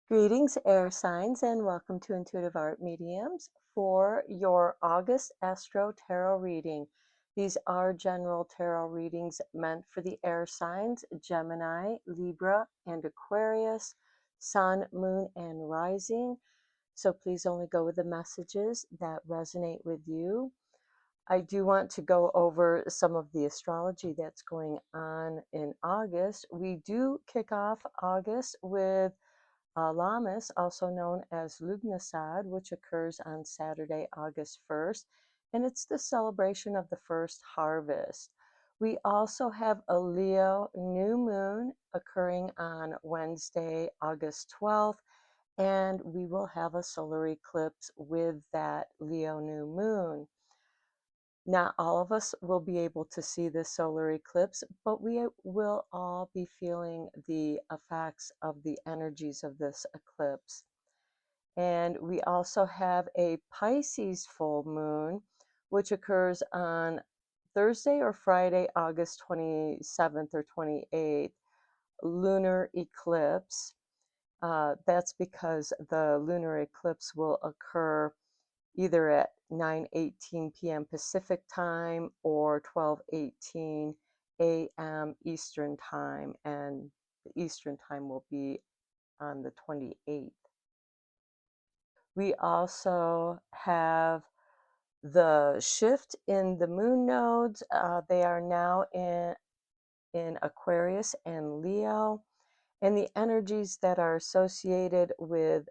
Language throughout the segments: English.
Greetings, air signs, and welcome to Intuitive Art Mediums for your August Astro Tarot reading. These are general tarot readings meant for the air signs Gemini, Libra, and Aquarius, Sun, Moon, and Rising. So please only go with the messages that resonate with you. I do want to go over some of the astrology that's going on in August. We do kick off August with Lammas, also known as Lugnasad, which occurs on Saturday, August 1st, and it's the celebration of the first harvest. We also have a Leo new moon occurring on Wednesday, August 12th, and we will have a solar eclipse with that Leo new moon. Not all of us will be able to see this solar eclipse, but we will all be feeling the effects of the energies of this eclipse. And we also have a Pisces full moon, which occurs on Thursday or Friday, August 27th or 28th, lunar eclipse. That's because the lunar eclipse will occur either at 9:18 p.m. Pacific time or 12:18 a.m. Eastern time, and the Eastern time will be on the 28th. We also have the shift in the moon nodes. They are now in Aquarius and Leo, and the energies that are associated with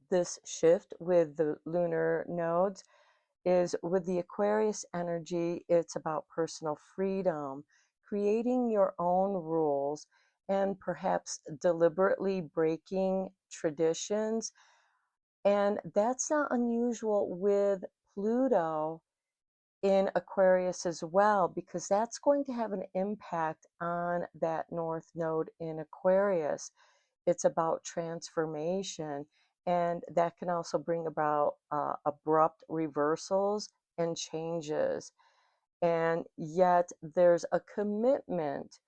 this shift with the lunar nodes is with the Aquarius energy, it's about personal freedom, creating your own rules, and perhaps deliberately breaking traditions. And that's not unusual with Pluto in Aquarius as well, because that's going to have an impact on that North Node in Aquarius. It's about transformation, and that can also bring about abrupt reversals and changes. And yet, there's a commitment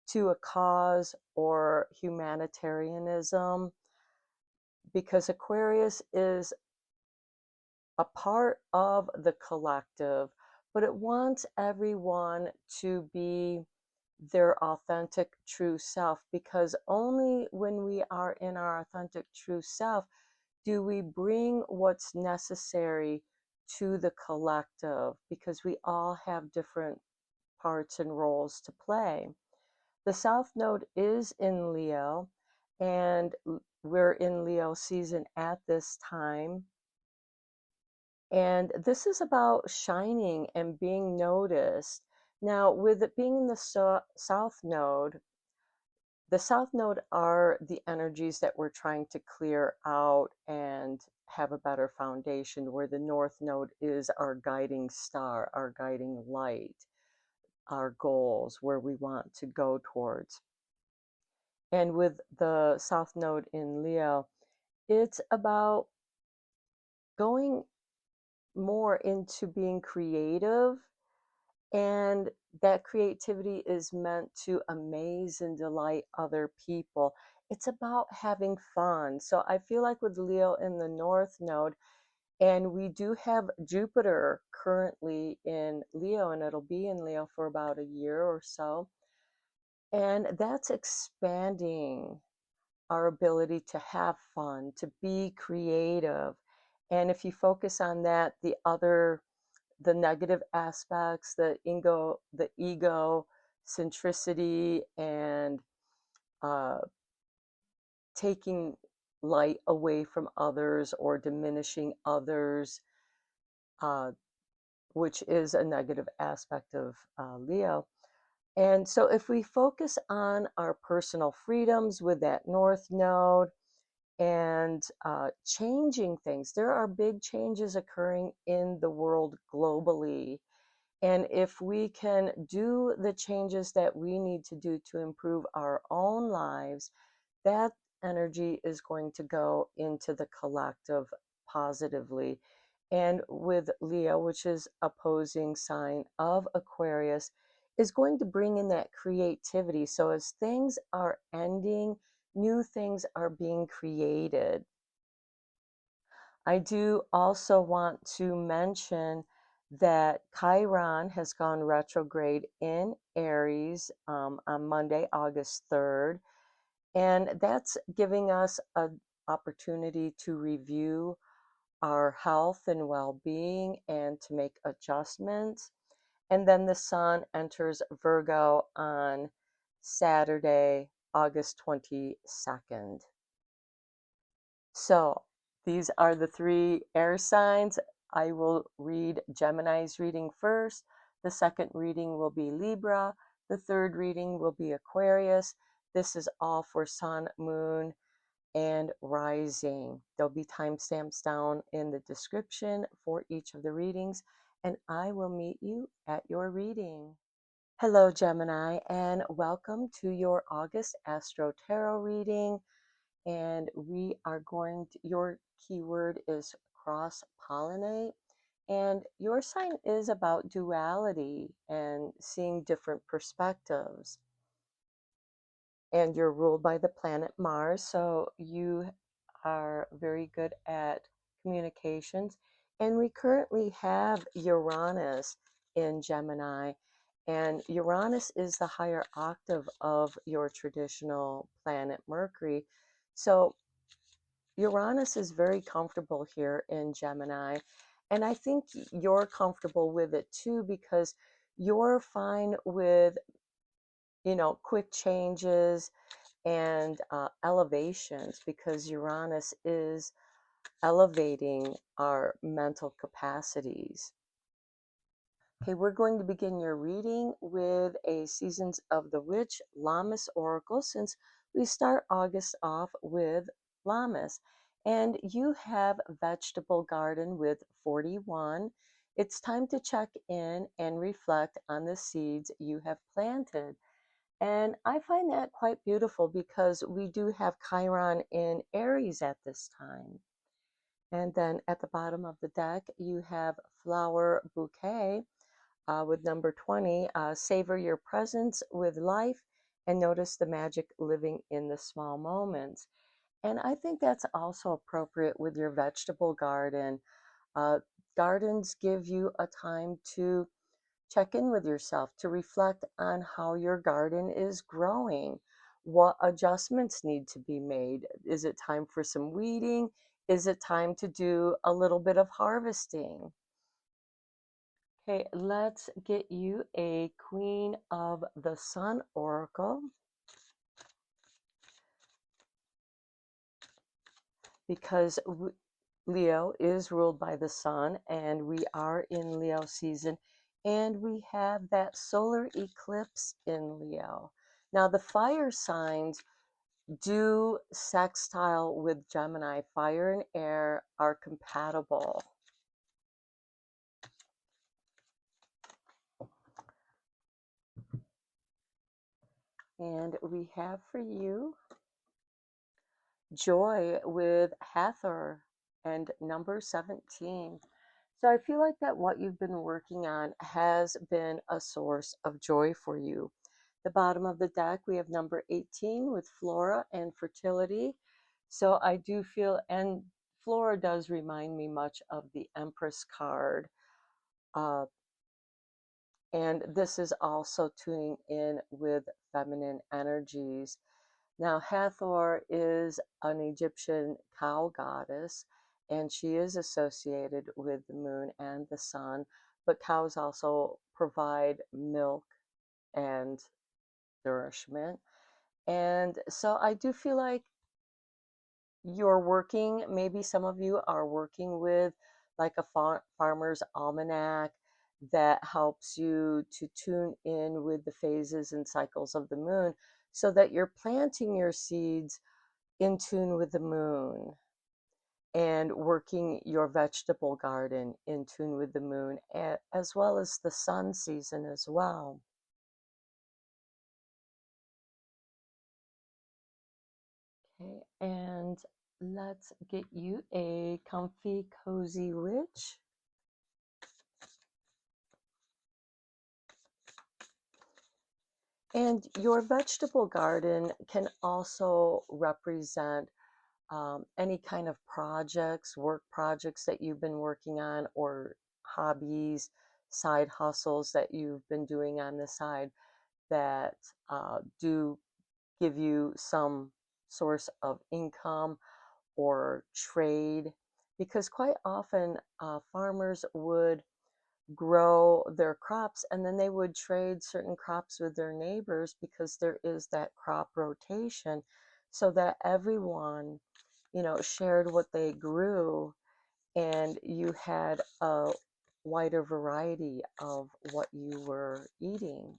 to a cause or humanitarianism, because Aquarius is a part of the collective, but it wants everyone to be their authentic true self, because only when we are in our authentic true self do we bring what's necessary to the collective, because we all have different parts and roles to play. The South Node is in Leo, and we're in Leo season at this time. And this is about shining and being noticed. Now, with it being in the South Node, the South Node are the energies that we're trying to clear out and have a better foundation, where the North Node is our guiding star, our guiding light, our goals, where we want to go towards. And with the South Node in Leo, it's about going more into being creative, and that creativity is meant to amaze and delight other people. It's about having fun. So I feel like with Leo in the North Node, and we do have Jupiter currently in Leo, and it'll be in Leo for about a year or so. And that's expanding our ability to have fun, to be creative. And if you focus on that, the negative aspects, the ego centricity, and uh, taking light away from others or diminishing others, uh, which is a negative aspect of Leo. And so if we focus on our personal freedoms with that North Node, and changing things, there are big changes occurring in the world globally. And if we can do the changes that we need to do to improve our own lives, that energy is going to go into the collective positively. And with Leo, which is opposing sign of Aquarius, is going to bring in that creativity. So as things are ending, new things are being created. I do also want to mention that Chiron has gone retrograde in Aries on Monday, August 3rd, and that's giving us an opportunity to review our health and well-being and to make adjustments. And then the sun enters Virgo on Saturday, August 22nd. So these are the three air signs. I will read Gemini's reading first. The second reading will be Libra. The third reading will be Aquarius. This is all for sun, moon, and rising. There'll be timestamps down in the description for each of the readings, and I will meet you at your reading. Hello, Gemini, and welcome to your August Astro Tarot reading. And we are going to, your keyword is cross-pollinate, and your sign is about duality and seeing different perspectives. And you're ruled by the planet Mars, so you are very good at communications. And we currently have Uranus in Gemini, and Uranus is the higher octave of your traditional planet Mercury. So Uranus is very comfortable here in Gemini, and I think you're comfortable with it too, because you're fine with, quick changes and elevations, because Uranus is elevating our mental capacities. Okay, we're going to begin your reading with a Seasons of the Witch Lammas Oracle, since we start August off with Lammas. And you have Vegetable Garden with 41. It's time to check in and reflect on the seeds you have planted. And I find that quite beautiful, because we do have Chiron in Aries at this time. And then at the bottom of the deck, you have Flower Bouquet with number 20. Savor your presence with life and notice the magic living in the small moments. And I think that's also appropriate with your vegetable garden. Uh, Gardens give you a time to check in with yourself, to reflect on how your garden is growing. What adjustments need to be made? Is it time for some weeding? Is it time to do a little bit of harvesting? Okay, let's get you a Queen of the Sun Oracle, because Leo is ruled by the sun, and we are in Leo season, and we have that solar eclipse in Leo. Now, the fire signs do sextile with Gemini. Fire and air are compatible. And we have for you Joy with Hathor and number 17. So I feel like that what you've been working on has been a source of joy for you. The bottom of the deck, we have number 18 with Flora and Fertility. So I do feel, and Flora does remind me much of the Empress card. And this is also tuning in with feminine energies. Now, Hathor is an Egyptian cow goddess, and she is associated with the moon and the sun, but cows also provide milk and nourishment. And so I do feel like you're working, maybe some of you are working with like a farmer's almanac that helps you to tune in with the phases and cycles of the moon, so that you're planting your seeds in tune with the moon, and working your vegetable garden in tune with the moon, as well as the sun season as well. Okay, and let's get you a comfy, cozy witch. And your vegetable garden can also represent any kind of projects, work projects that you've been working on, or hobbies, side hustles that you've been doing on the side that do give you some source of income or trade. Because quite often farmers would grow their crops and then they would trade certain crops with their neighbors because there is that crop rotation so that everyone, shared what they grew and you had a wider variety of what you were eating.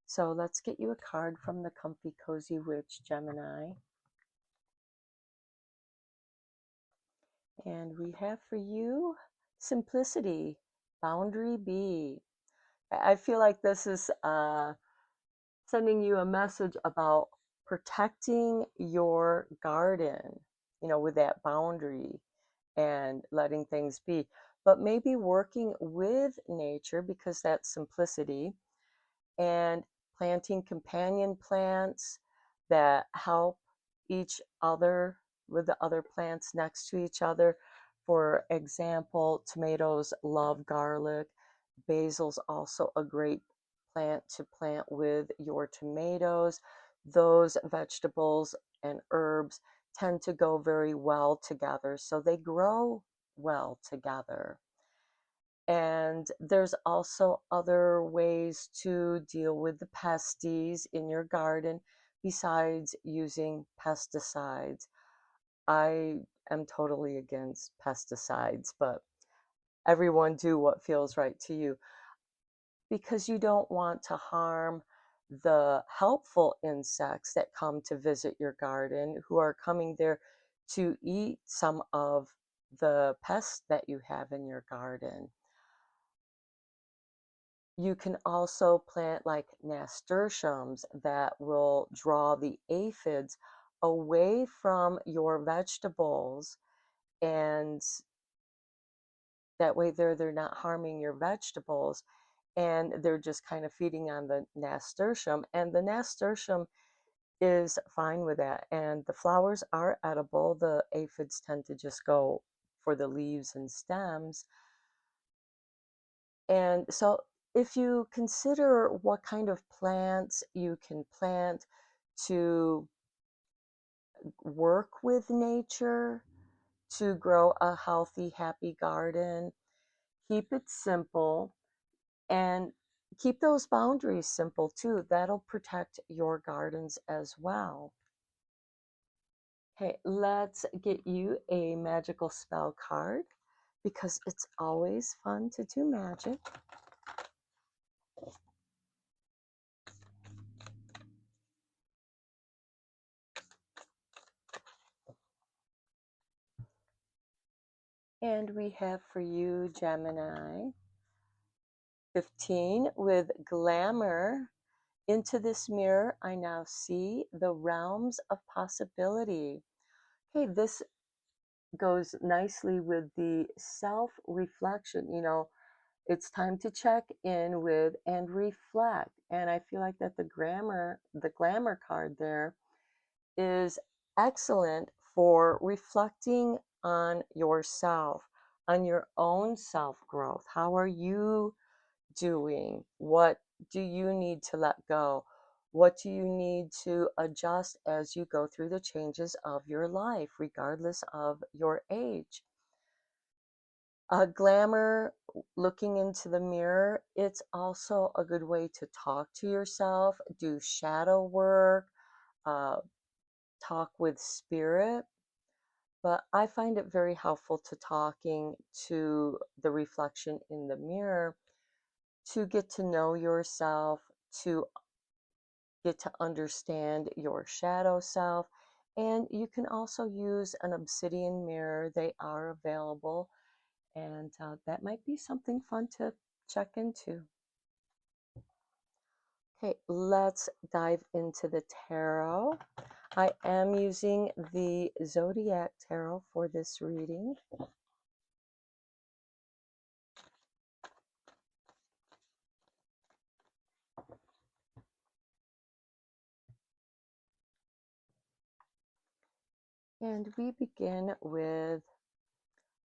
So let's get you a card from the Comfy Cozy Witch, Gemini. And we have for you simplicity, boundary B. I feel like this is sending you a message about protecting your garden, with that boundary and letting things be. But maybe working with nature because that's simplicity and planting companion plants that help each other with the other plants next to each other. For example, tomatoes love garlic. Basil's also a great plant to plant with your tomatoes. Those vegetables and herbs tend to go very well together, so they grow well together. And there's also other ways to deal with the pesties in your garden besides using pesticides. I am totally against pesticides, but everyone do what feels right to you because you don't want to harm the helpful insects that come to visit your garden who are coming there to eat some of the pests that you have in your garden. You can also plant like nasturtiums that will draw the aphids away from your vegetables, and that way they're not harming your vegetables and they're just kind of feeding on the nasturtium, and the nasturtium is fine with that, and the flowers are edible. The aphids tend to just go for the leaves and stems. And so, if you consider what kind of plants you can plant to work with nature, to grow a healthy, happy garden, keep it simple and keep those boundaries simple too. That'll protect your gardens as well. Okay, let's get you a magical spell card because it's always fun to do magic. And we have for you, Gemini, 15 with glamour. Into this mirror, I now see the realms of possibility. Okay, this goes nicely with the self reflection. It's time to check in with and reflect. And I feel like that the glamour card there is excellent for reflecting on yourself, on your own self growth. How are you doing? What do you need to let go? What do you need to adjust as you go through the changes of your life, regardless of your age? Glamour, looking into the mirror, it's also a good way to talk to yourself, do shadow work, uh, talk with spirit. But I find it very helpful to talking to the reflection in the mirror to get to know yourself, to get to understand your shadow self. And you can also use an obsidian mirror, they are available, and that might be something fun to check into. Okay, let's dive into the tarot. I am using the Zodiac Tarot for this reading. And we begin with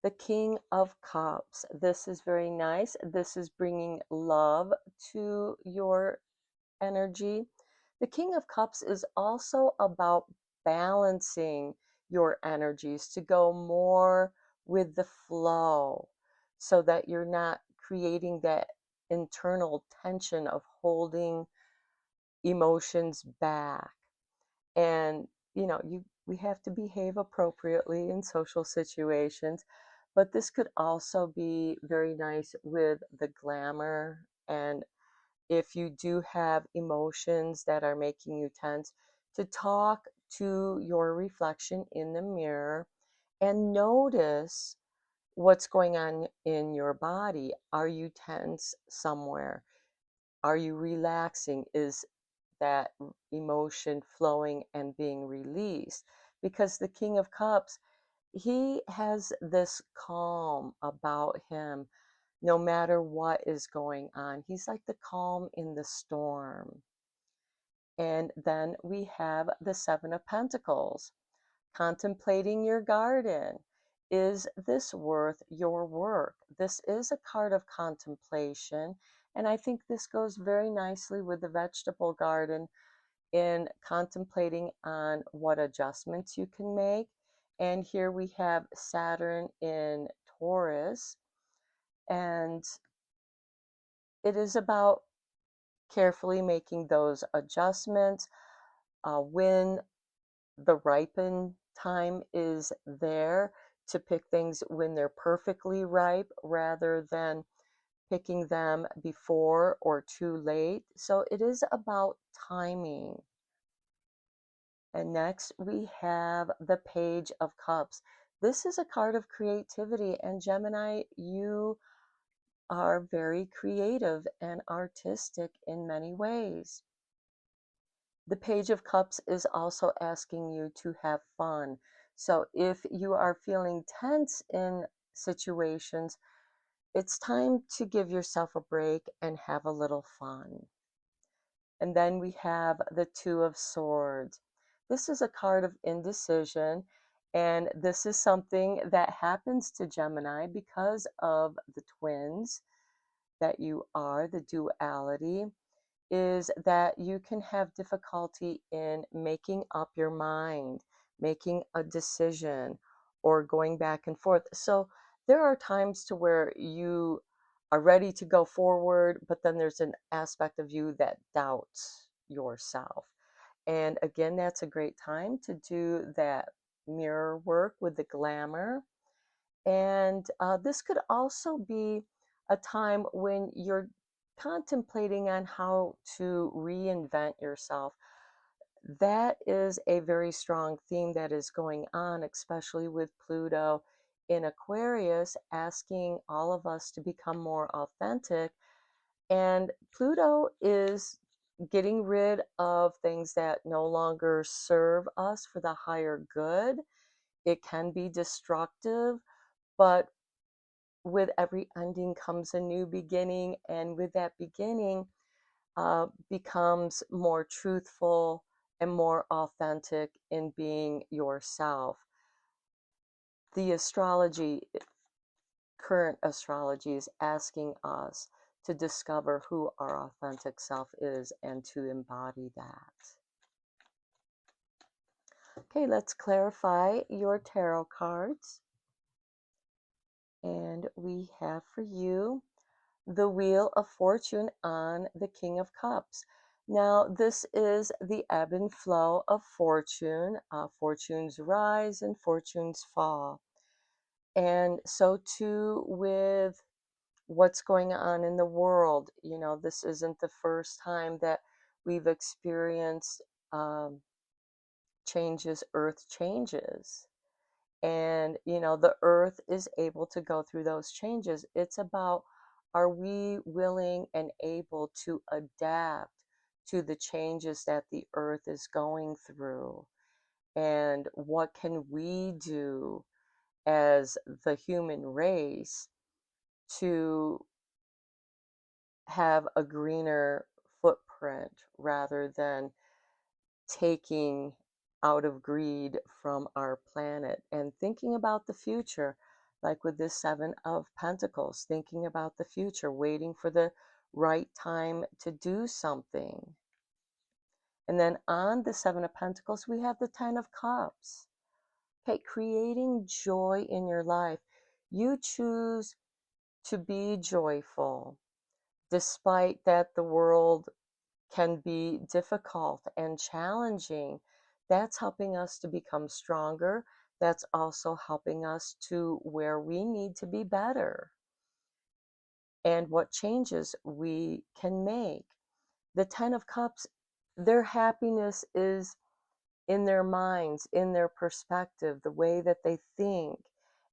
the King of Cups. This is very nice. This is bringing love to your energy. The King of Cups is also about balancing your energies to go more with the flow so that you're not creating that internal tension of holding emotions back. And we have to behave appropriately in social situations, but this could also be very nice with the glamour. And if you do have emotions that are making you tense, to talk to your reflection in the mirror and notice what's going on in your body. Are you tense somewhere? Are you relaxing? Is that emotion flowing and being released? Because the King of Cups, he has this calm about him no matter what is going on. He's like the calm in the storm. And then we have the Seven of Pentacles, contemplating your garden. Is this worth your work? This is a card of contemplation. And I think this goes very nicely with the vegetable garden in contemplating on what adjustments you can make. And here we have Saturn in Taurus. And it is about carefully making those adjustments when the ripen time is there, to pick things when they're perfectly ripe rather than picking them before or too late. So it is about timing. And next we have the Page of Cups. This is a card of creativity, and Gemini, you are very creative and artistic in many ways. The Page of Cups is also asking you to have fun. So if you are feeling tense in situations, it's time to give yourself a break and have a little fun. And then we have the Two of Swords. This is a card of indecision, and this is something that happens to Gemini because of the twins that you are, the duality, is that you can have difficulty in making up your mind, making a decision, or going back and forth. So there are times to where you are ready to go forward, but then there's an aspect of you that doubts yourself. And again, that's a great time to do that mirror work with the glamour. And this could also be a time when you're contemplating on how to reinvent yourself. That is a very strong theme that is going on, especially with Pluto in Aquarius, asking all of us to become more authentic. And Pluto is getting rid of things that no longer serve us for the higher good. It can be destructive, but with every ending comes a new beginning, and with that beginning becomes more truthful and more authentic in being yourself. The current astrology is asking us to discover who our authentic self is and to embody that. Okay, let's clarify your tarot cards. And we have for you the Wheel of Fortune on the King of Cups. Now, this is the ebb and flow of fortune. Fortunes rise and fortunes fall. And so too with what's going on in the world. This isn't the first time that we've experienced changes, earth changes. And the earth is able to go through those changes. It's about, are we willing and able to adapt to the changes that the earth is going through, and what can we do as the human race to have a greener footprint rather than taking out of greed from our planet and thinking about the future, like with this Seven of Pentacles, thinking about the future, waiting for the right time to do something. And then on the Seven of Pentacles, we have the Ten of Cups. Okay, creating joy in your life. You choose to be joyful, despite that the world can be difficult and challenging. That's helping us to become stronger. That's also helping us to where we need to be better and what changes we can make. The Ten of Cups, their happiness is in their minds, in their perspective, the way that they think.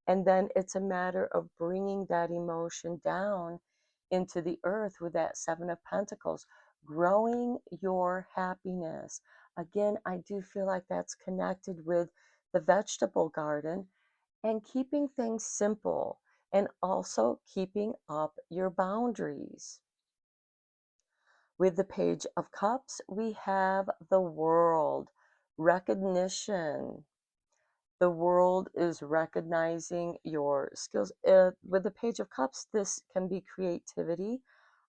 And then it's a matter of bringing that emotion down into the earth with that Seven of Pentacles, growing your happiness. Again, I do feel like that's connected with the vegetable garden and keeping things simple and also keeping up your boundaries. With the Page of Cups, we have the World, recognition. The world is recognizing your skills. With the Page of Cups, this can be creativity,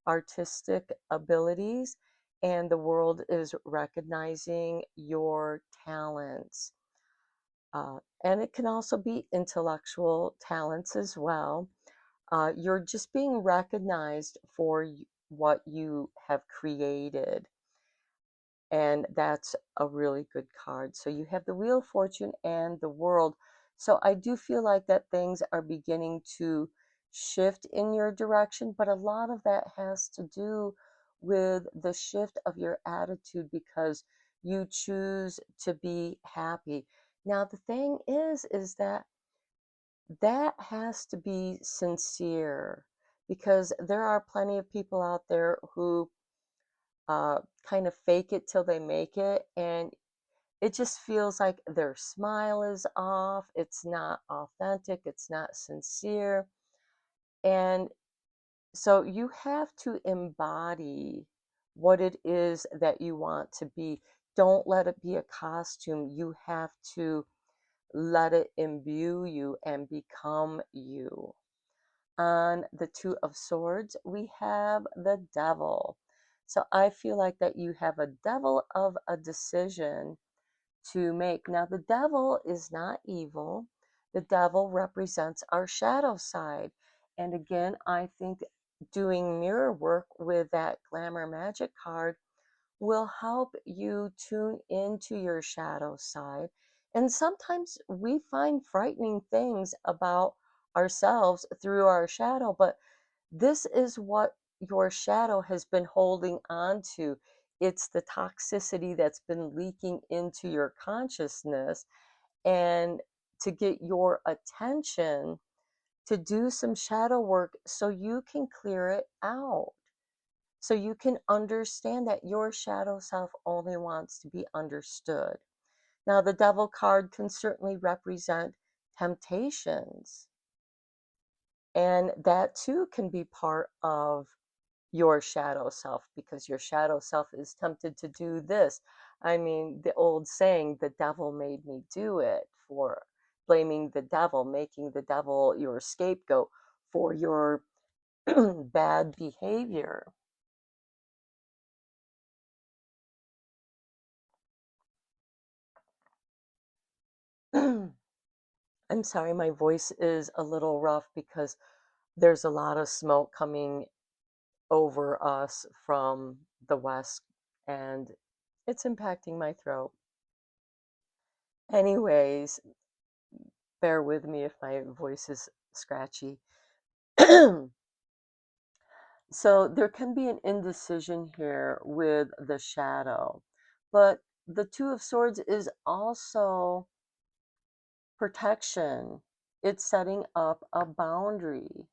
artistic abilities, and the world is recognizing your talents. And it can also be intellectual talents as well. You're just being recognized for what you have created. And that's a really good card. So you have the Wheel of Fortune and the World. So I do feel like that things are beginning to shift in your direction, but a lot of that has to do with the shift of your attitude because you choose to be happy. Now the thing is that has to be sincere because there are plenty of people out there who kind of fake it till they make it, and it just feels like their smile is off, it's not authentic, it's not sincere. And so you have to embody what it is that you want to be. Don't let it be a costume. You have to let it imbue you and become you. On the Two of Swords, we have the Devil. So I feel like that you have a devil of a decision to make. Now, the devil is not evil. The devil represents our shadow side. And again, I think doing mirror work with that Glamour Magic card will help you tune into your shadow side. And sometimes we find frightening things about ourselves through our shadow, but this is what your shadow has been holding on to. It's the toxicity that's been leaking into your consciousness. And to get your attention to do some shadow work so you can clear it out. So you can understand that your shadow self only wants to be understood. Now, the Devil card can certainly represent temptations. And that too can be part of your shadow self because your shadow self is tempted to do this. I mean, the old saying, the devil made me do it, for blaming the devil, making the devil your scapegoat for your bad behavior. I'm sorry, my voice is a little rough because there's a lot of smoke coming over us from the west and it's impacting my throat. Anyways, bear with me if my voice is scratchy. So there can be an indecision here with the shadow, but the Two of Swords is also protection. It's setting up a boundary.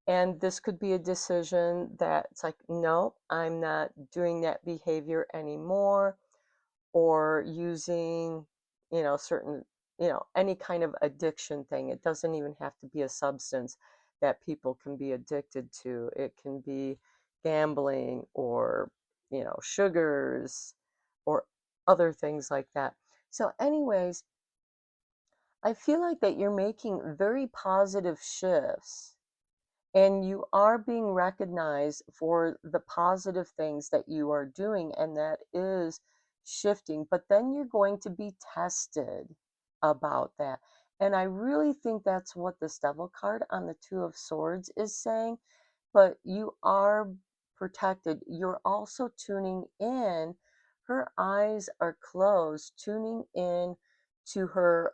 And this could be a decision that it's like, no, I'm not doing that behavior anymore, or using, certain, any kind of addiction thing. It doesn't even have to be a substance that people can be addicted to. It can be gambling or, sugars or other things like that. So anyways, I feel like that you're making very positive shifts and you are being recognized for the positive things that you are doing, and that is shifting. But then you're going to be tested about that. And I really think that's what this Devil card on the Two of Swords is saying. But you are protected. You're also tuning in. Her eyes are closed, tuning in to her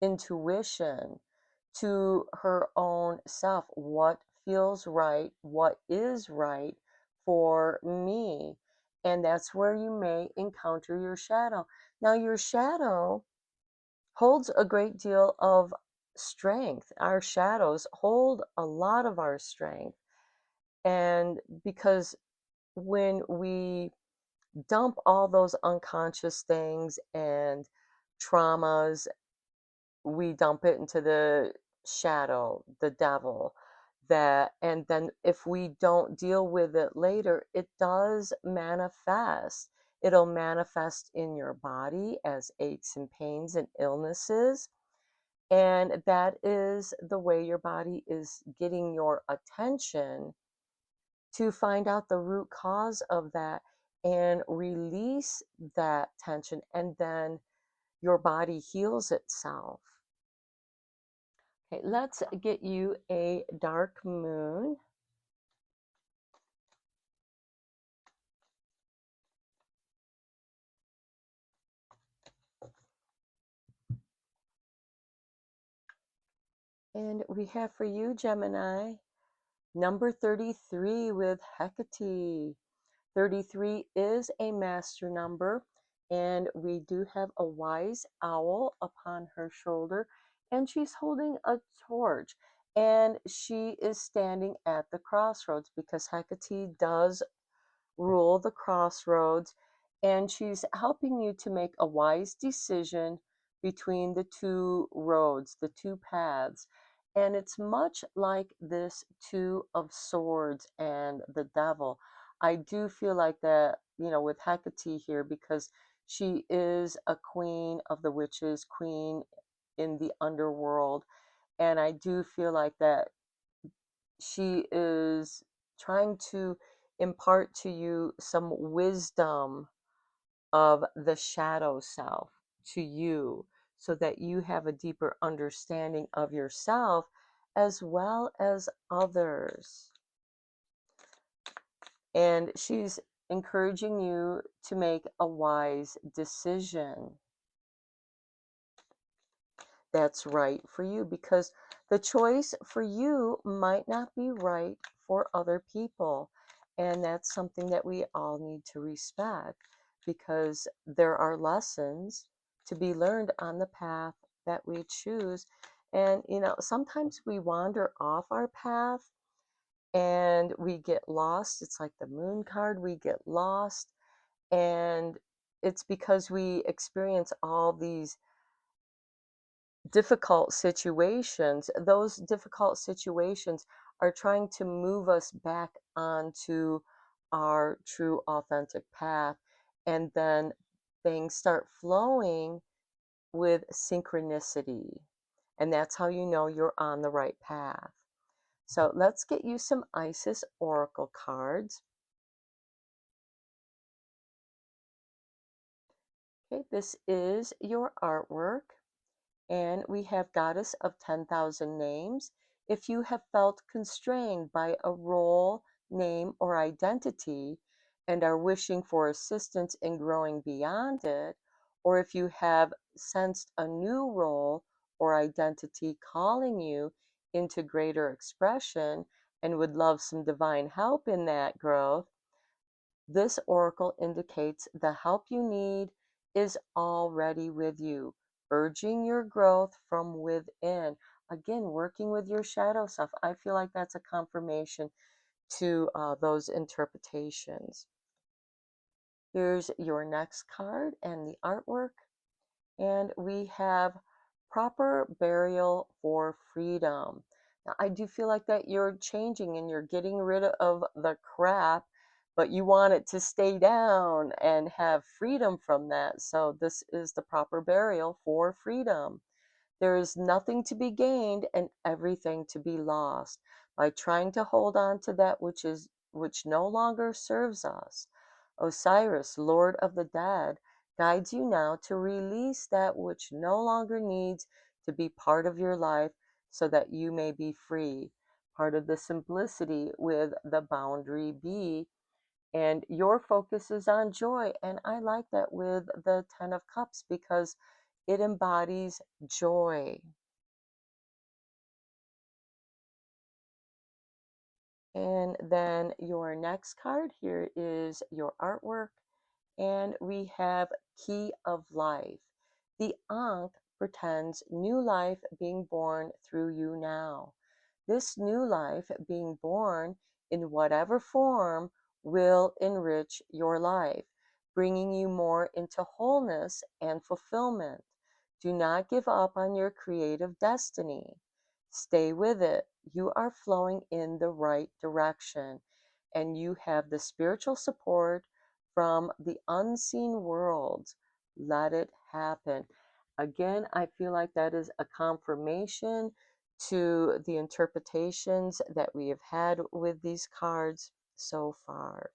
intuition, to her own self. What feels right? What is right for me? And that's where you may encounter your shadow. Now, your shadow holds a great deal of strength. Our shadows hold a lot of our strength. And because when we dump all those unconscious things and traumas, we dump it into the shadow, the devil, that, and then if we don't deal with it later, it does manifest. It'll manifest in your body as aches and pains and illnesses. And that is the way your body is getting your attention, to find out the root cause of that and release that tension, and then your body heals itself. Okay, let's get you a dark moon. And we have for you, Gemini, number 33 with Hecate. 33 is a master number, and we do have a wise owl upon her shoulder, and she's holding a torch, and she is standing at the crossroads because Hecate does rule the crossroads, and she's helping you to make a wise decision between the two roads, the two paths. And it's much like this Two of Swords and the Devil. I do feel like that, with Hecate here, because she is a queen of the witches, queen in the underworld. And I do feel like that she is trying to impart to you some wisdom of the shadow self to you, so that you have a deeper understanding of yourself as well as others. And she's encouraging you to make a wise decision that's right for you, because the choice for you might not be right for other people. And that's something that we all need to respect, because there are lessons to be learned on the path that we choose. And, sometimes we wander off our path and we get lost. It's like the moon card, we get lost. And it's because we experience all these difficult situations. Those difficult situations are trying to move us back onto our true authentic path, and then things start flowing with synchronicity, and that's how you know you're on the right path. So let's get you some Isis oracle cards. Okay, this is your artwork. And we have Goddess of 10,000 Names. If you have felt constrained by a role, name, or identity and are wishing for assistance in growing beyond it, or if you have sensed a new role or identity calling you into greater expression and would love some divine help in that growth, this oracle indicates the help you need is already with you, urging your growth from within. Again, working with your shadow self. I feel like that's a confirmation to those interpretations. Here's your next card and the artwork. And we have proper burial for freedom. Now, I do feel like that you're changing and you're getting rid of the crap but you want it to stay down and have freedom from that. So this is the proper burial for freedom. There is nothing to be gained and everything to be lost by trying to hold on to that which no longer serves us. Osiris, Lord of the Dead, guides you now to release that which no longer needs to be part of your life so that you may be free. Part of the simplicity with the boundary B, and your focus is on joy. And I like that with the 10 of Cups because it embodies joy. And then your next card here is your artwork, and we have Key of Life. The Ankh pretends new life being born through you now. This new life being born in whatever form will enrich your life, bringing you more into wholeness and fulfillment. Do not give up on your creative destiny. Stay with it. You are flowing in the right direction, and you have the spiritual support from the unseen world. Let it happen. Again, I feel like that is a confirmation to the interpretations that we have had with these cards so far.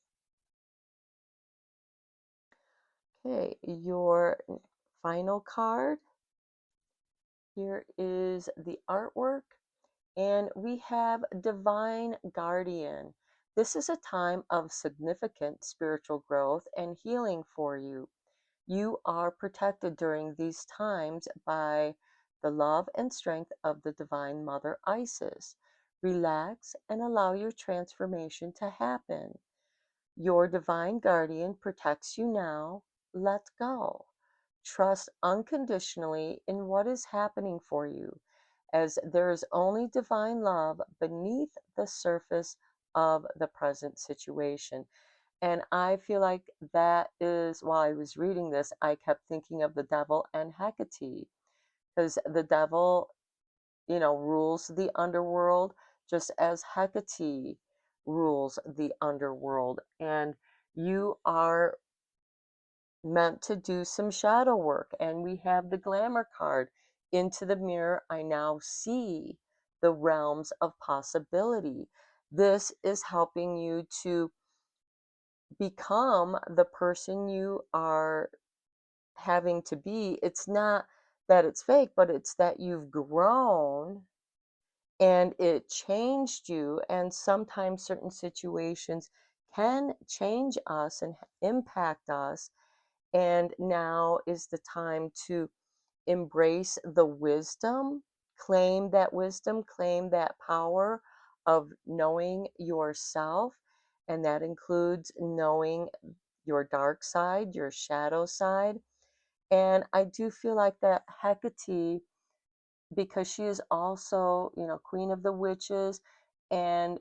Okay, your final card here is the artwork, and we have Divine Guardian. This is a time of significant spiritual growth and healing for you. You are protected during these times by the love and strength of the Divine Mother Isis. Relax and allow your transformation to happen. Your divine guardian protects you now. Let go. Trust unconditionally in what is happening for you, as there is only divine love beneath the surface of the present situation. And I feel like that is, while I was reading this, I kept thinking of the devil and Hecate, because the devil, rules the underworld just as Hecate rules the underworld. And you are meant to do some shadow work. And we have the glamour card. Into the mirror, I now see the realms of possibility. This is helping you to become the person you are having to be. It's not that it's fake, but it's that you've grown and it changed you. And sometimes certain situations can change us and impact us. And now is the time to embrace the wisdom, claim that power of knowing yourself. And that includes knowing your dark side, your shadow side. And I do feel like that Hecate, because she is also, queen of the witches, and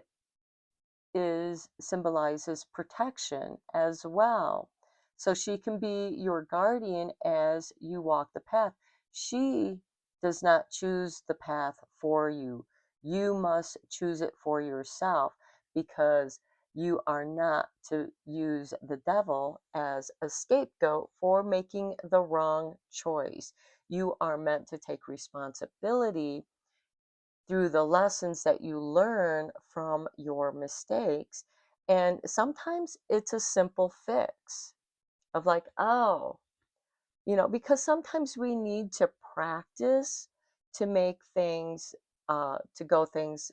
symbolizes protection as well. So she can be your guardian as you walk the path. She does not choose the path for you. You must choose it for yourself, because you are not to use the devil as a scapegoat for making the wrong choice. You are meant to take responsibility through the lessons that you learn from your mistakes. And sometimes it's a simple fix of like, oh, because sometimes we need to practice to make things, to go things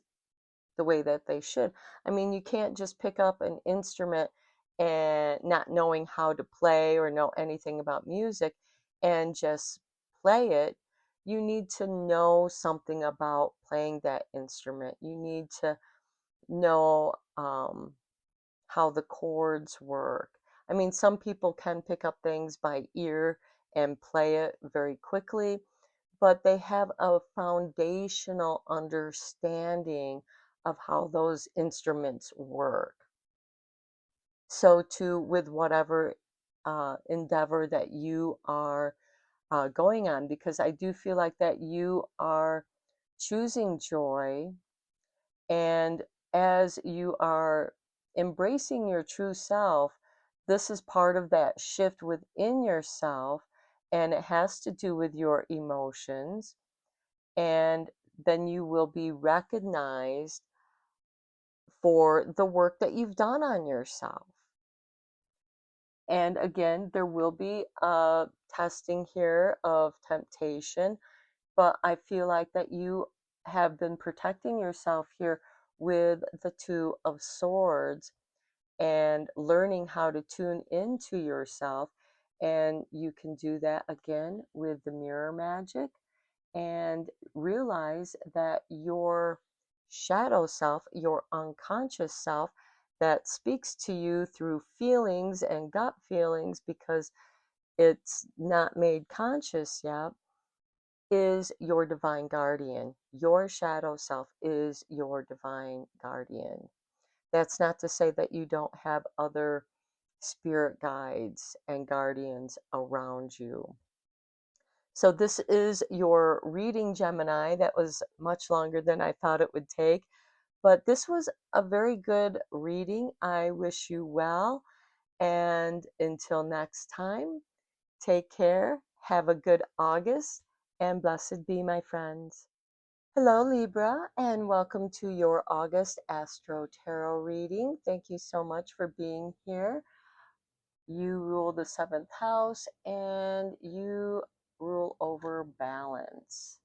the way that they should. I mean, you can't just pick up an instrument and not knowing how to play or know anything about music and just play it. You need to know something about playing that instrument. You need to know how the chords work. I mean, some people can pick up things by ear and play it very quickly, but they have a foundational understanding of how those instruments work. So, too, with whatever endeavor that you are going on, because I do feel like that you are choosing joy, and as you are embracing your true self, this is part of that shift within yourself, and it has to do with your emotions. And then you will be recognized for the work that you've done on yourself. And again, there will be a testing here of temptation, but I feel like that you have been protecting yourself here with the Two of Swords and learning how to tune into yourself. And you can do that again with the mirror magic and realize that your shadow self, your unconscious self, that speaks to you through feelings and gut feelings because it's not made conscious yet, is your divine guardian. Your shadow self is your divine guardian. That's not to say that you don't have other spirit guides and guardians around you. So this is your reading, Gemini. That was much longer than I thought it would take, but this was a very good reading. I wish you well, and until next time, take care, have a good August, and blessed be, my friends. Hello, Libra, and welcome to your August Astro Tarot reading. Thank you so much for being here. You rule the seventh house, and you rule over balance.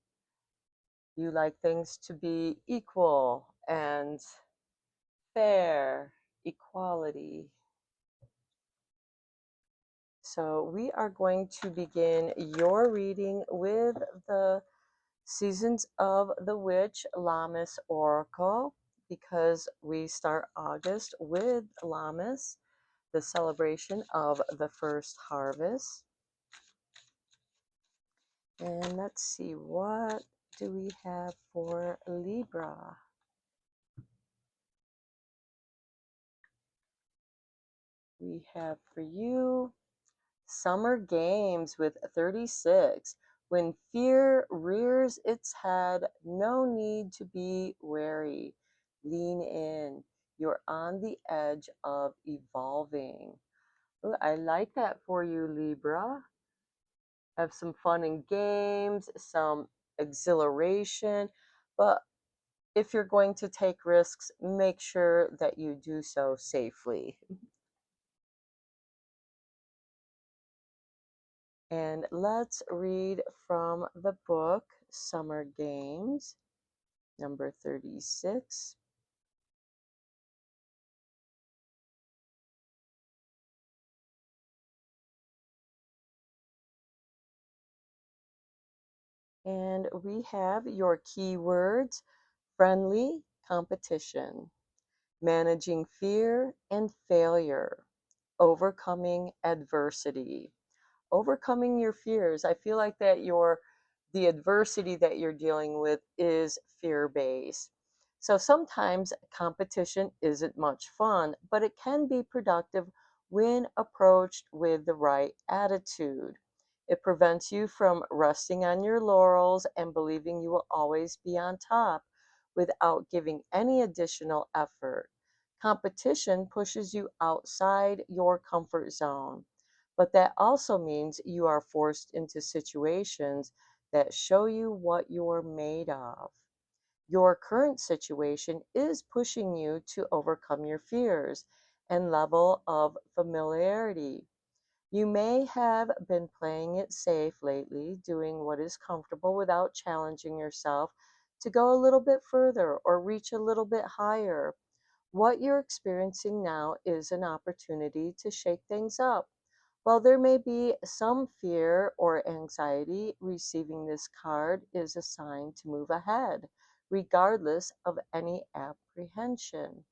You like things to be equal and fair, equality. So we are going to begin your reading with the Seasons of the Witch Lammas Oracle, because we start August with Lammas, the celebration of the first harvest. And let's see, what do we have for Libra? We have for you Summer Games with 36. When fear rears its head, no need to be wary. Lean in. You're on the edge of evolving. Ooh, I like that for you, Libra. Have some fun and games, some exhilaration, but if you're going to take risks, make sure that you do so safely. And let's read from the book Summer Games, number 36. And we have your keywords: friendly competition, managing fear and failure, overcoming adversity. Overcoming your fears. I feel like that the adversity that you're dealing with is fear-based. So sometimes competition isn't much fun, but it can be productive when approached with the right attitude. It prevents you from resting on your laurels and believing you will always be on top without giving any additional effort. Competition pushes you outside your comfort zone, but that also means you are forced into situations that show you what you're made of. Your current situation is pushing you to overcome your fears and level of familiarity. You may have been playing it safe lately, doing what is comfortable without challenging yourself to go a little bit further or reach a little bit higher. What you're experiencing now is an opportunity to shake things up. While there may be some fear or anxiety, receiving this card is a sign to move ahead, regardless of any apprehension.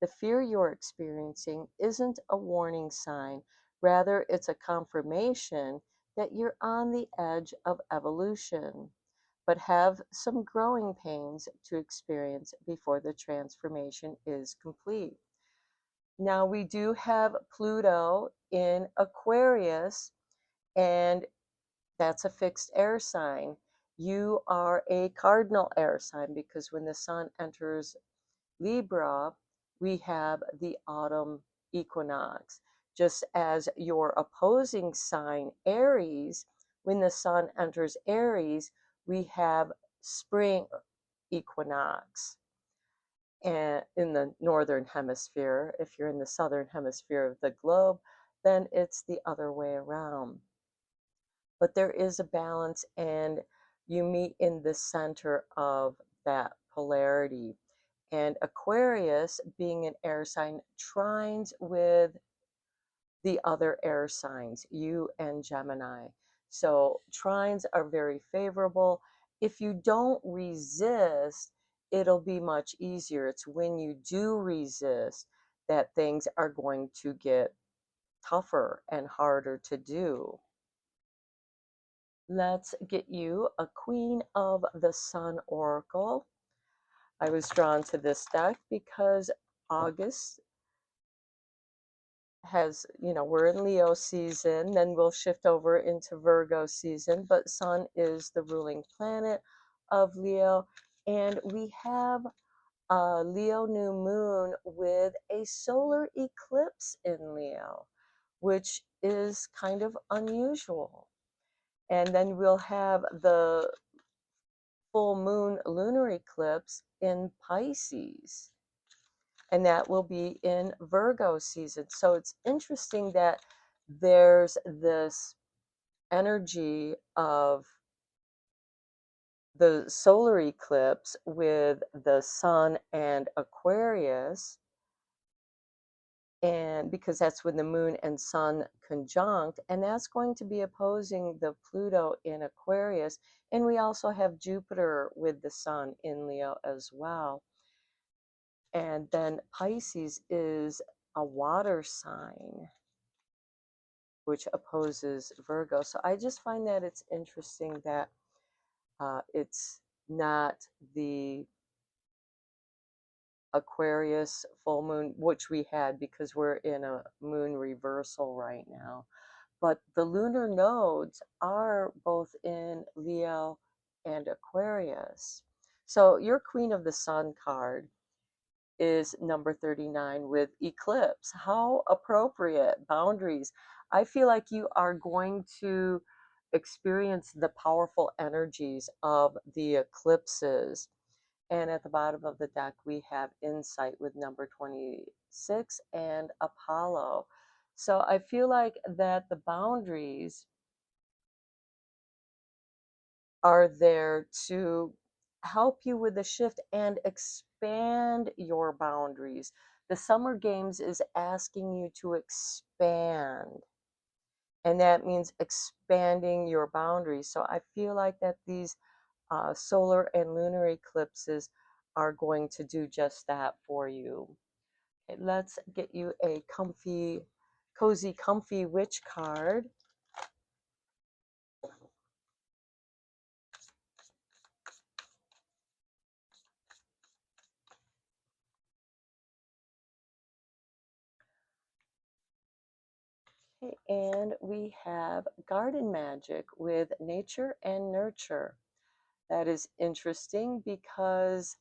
The fear you're experiencing isn't a warning sign, rather, it's a confirmation that you're on the edge of evolution, but have some growing pains to experience before the transformation is complete. Now, we do have Pluto in Aquarius, and that's a fixed air sign. You are a cardinal air sign because when the sun enters Libra, we have the autumn equinox. Just as your opposing sign, Aries, when the sun enters Aries, we have spring equinox. And in the northern hemisphere, if you're in the southern hemisphere of the globe, then it's the other way around. But there is a balance, and you meet in the center of that polarity. And Aquarius, being an air sign, trines with the other air signs, you and Gemini. So trines are very favorable. If you don't resist, it'll be much easier. It's when you do resist that things are going to get tougher and harder to do. Let's get you a Queen of the Sun Oracle. I was drawn to this deck because August has, we're in Leo season, then we'll shift over into Virgo season, but Sun is the ruling planet of Leo, and we have a Leo new moon with a solar eclipse in Leo, which is kind of unusual. And then we'll have the full moon lunar eclipse in Pisces, and that will be in Virgo season. So it's interesting that there's this energy of the solar eclipse with the sun and Aquarius, and because that's when the moon and sun conjunct, and that's going to be opposing the Pluto in Aquarius. And we also have Jupiter with the sun in Leo as well. And then Pisces is a water sign, which opposes Virgo. So I just find that it's interesting that it's not the Aquarius full moon, which we had because we're in a moon reversal right now. But the lunar nodes are both in Leo and Aquarius. So your Queen of the Sun card is number 39 with eclipse. How appropriate. Boundaries. I feel like you are going to experience the powerful energies of the eclipses. And at the bottom of the deck, we have insight with number 26 and Apollo. So I feel like that the boundaries are there to help you with the shift and expand your boundaries. The Summer Games is asking you to expand, and that means expanding your boundaries. So I feel like that these solar and lunar eclipses are going to do just that for you. Okay, let's get you a cozy, comfy witch card. Okay, and we have garden magic with nature and nurture. That is interesting because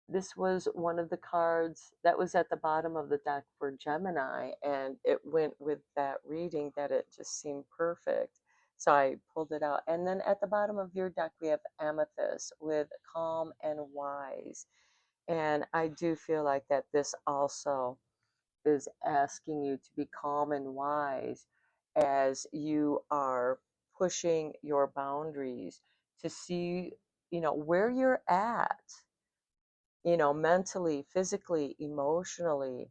this was one of the cards that was at the bottom of the deck for Gemini, and it went with that reading that it just seemed perfect. So I pulled it out. And then at the bottom of your deck, we have Amethyst with calm and wise. And I do feel like that this also is asking you to be calm and wise as you are pushing your boundaries to see, where you're at, mentally, physically, emotionally,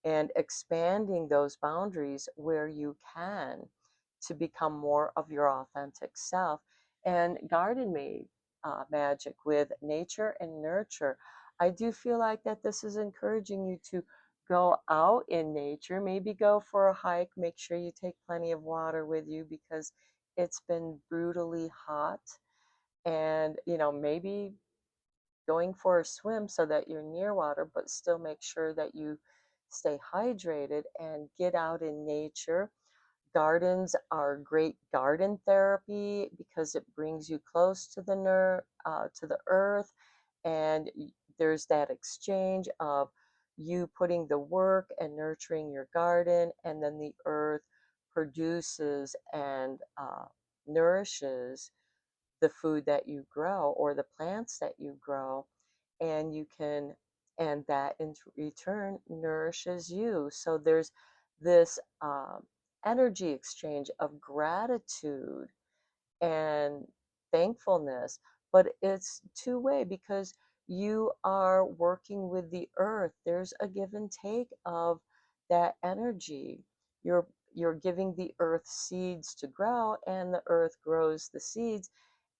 and expanding those boundaries where you can to become more of your authentic self. And garden magic with nature and nurture. I do feel like that this is encouraging you to go out in nature, maybe go for a hike, make sure you take plenty of water with you because it's been brutally hot. And, maybe going for a swim so that you're near water, but still make sure that you stay hydrated and get out in nature. Gardens are great garden therapy because it brings you close to to the earth, and there's that exchange of you putting the work and nurturing your garden, and then the earth produces and nourishes the food that you grow or the plants that you grow, and you can, and that in return nourishes you. So there's this energy exchange of gratitude and thankfulness, but it's two-way because you are working with the earth. There's a give and take of that energy. You're giving the earth seeds to grow, and the earth grows the seeds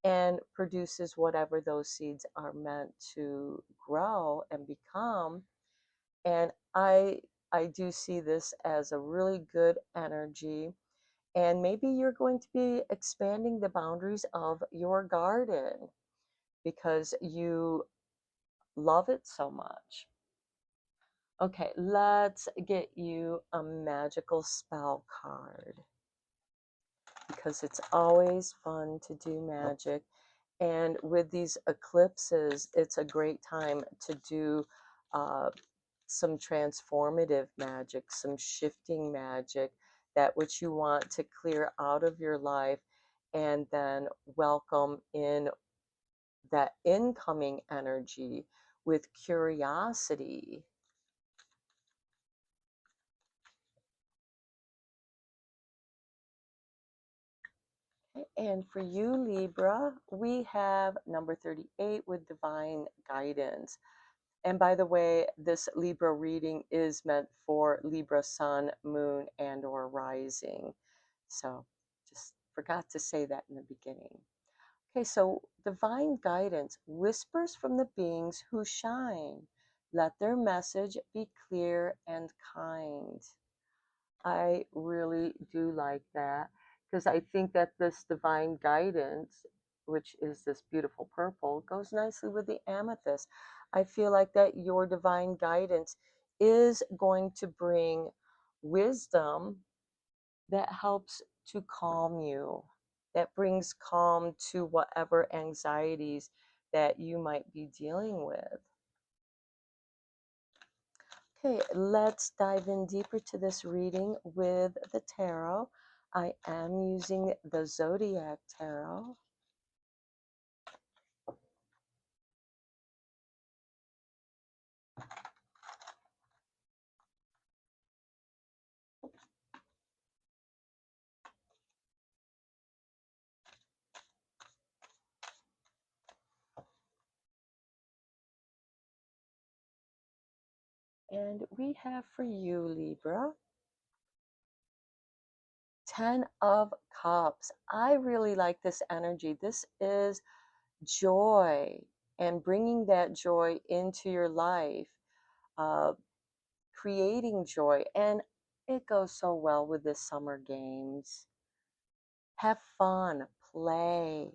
and produces whatever those seeds are meant to grow and become. And I do see this as a really good energy, and maybe you're going to be expanding the boundaries of your garden because you love it so much. Okay, let's get you a magical spell card because it's always fun to do magic. And with these eclipses, it's a great time to do uh, some transformative magic, some shifting magic, that which you want to clear out of your life, and then welcome in that incoming energy with curiosity. And for you, Libra, we have number 38 with divine guidance. And by the way, this Libra reading is meant for Libra sun, moon, and or rising. So just forgot to say that in the beginning. Okay, so divine guidance whispers from the beings who shine. Let their message be clear and kind. I really do like that because I think that this divine guidance, which is this beautiful purple, goes nicely with the amethyst. I feel like that your divine guidance is going to bring wisdom that helps to calm you, that brings calm to whatever anxieties that you might be dealing with. Okay, let's dive in deeper to this reading with the tarot. I am using the Zodiac Tarot. And we have for you, Libra, 10 of Cups. I really like this energy. This is joy and bringing that joy into your life, uh, creating joy. And it goes so well with the summer games. Have fun, play.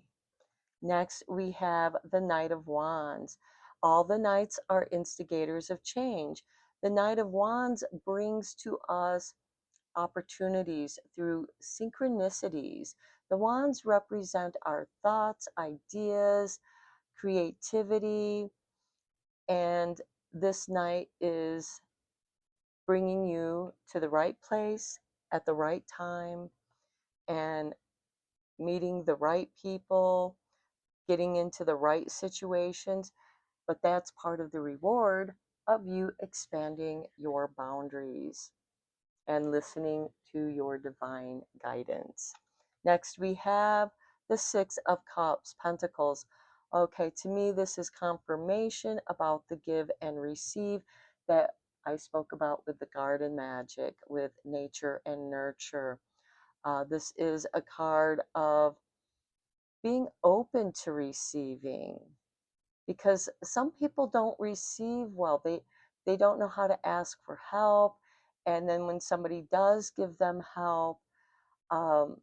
Next, we have the Knight of Wands. All the knights are instigators of change. The Knight of Wands brings to us opportunities through synchronicities. The wands represent our thoughts, ideas, creativity, and this knight is bringing you to the right place at the right time and meeting the right people, getting into the right situations, but that's part of the reward of you expanding your boundaries and listening to your divine guidance. Next, we have the Six of Cups, Pentacles. Okay, to me, this is confirmation about the give and receive that I spoke about with the garden magic, with nature and nurture. This is a card of being open to receiving because some people don't receive well. They don't know how to ask for help, and then when somebody does give them help, um,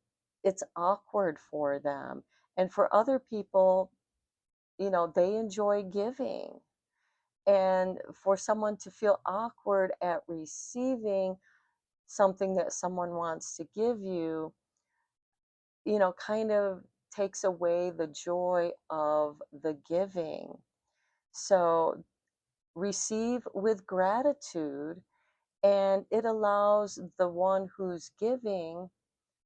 it's awkward for them. And for other people, they enjoy giving. And for someone to feel awkward at receiving something that someone wants to give you, kind of takes away the joy of the giving. So receive with gratitude, and it allows the one who's giving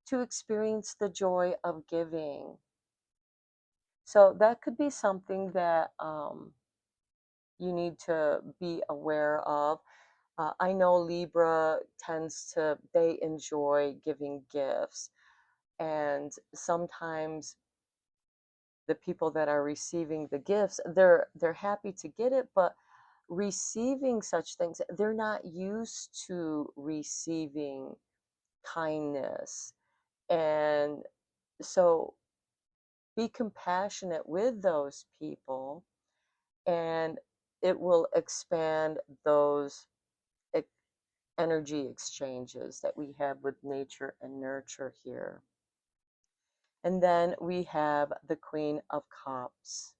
to experience the joy of giving. So that could be something that you need to be aware of. I know Libra tends to, they enjoy giving gifts, and sometimes the people that are receiving the gifts, they're happy to get it, but receiving such things, they're not used to receiving kindness. And so be compassionate with those people, and it will expand those e- energy exchanges that we have with nature and nurture here. And then we have the Queen of Cups.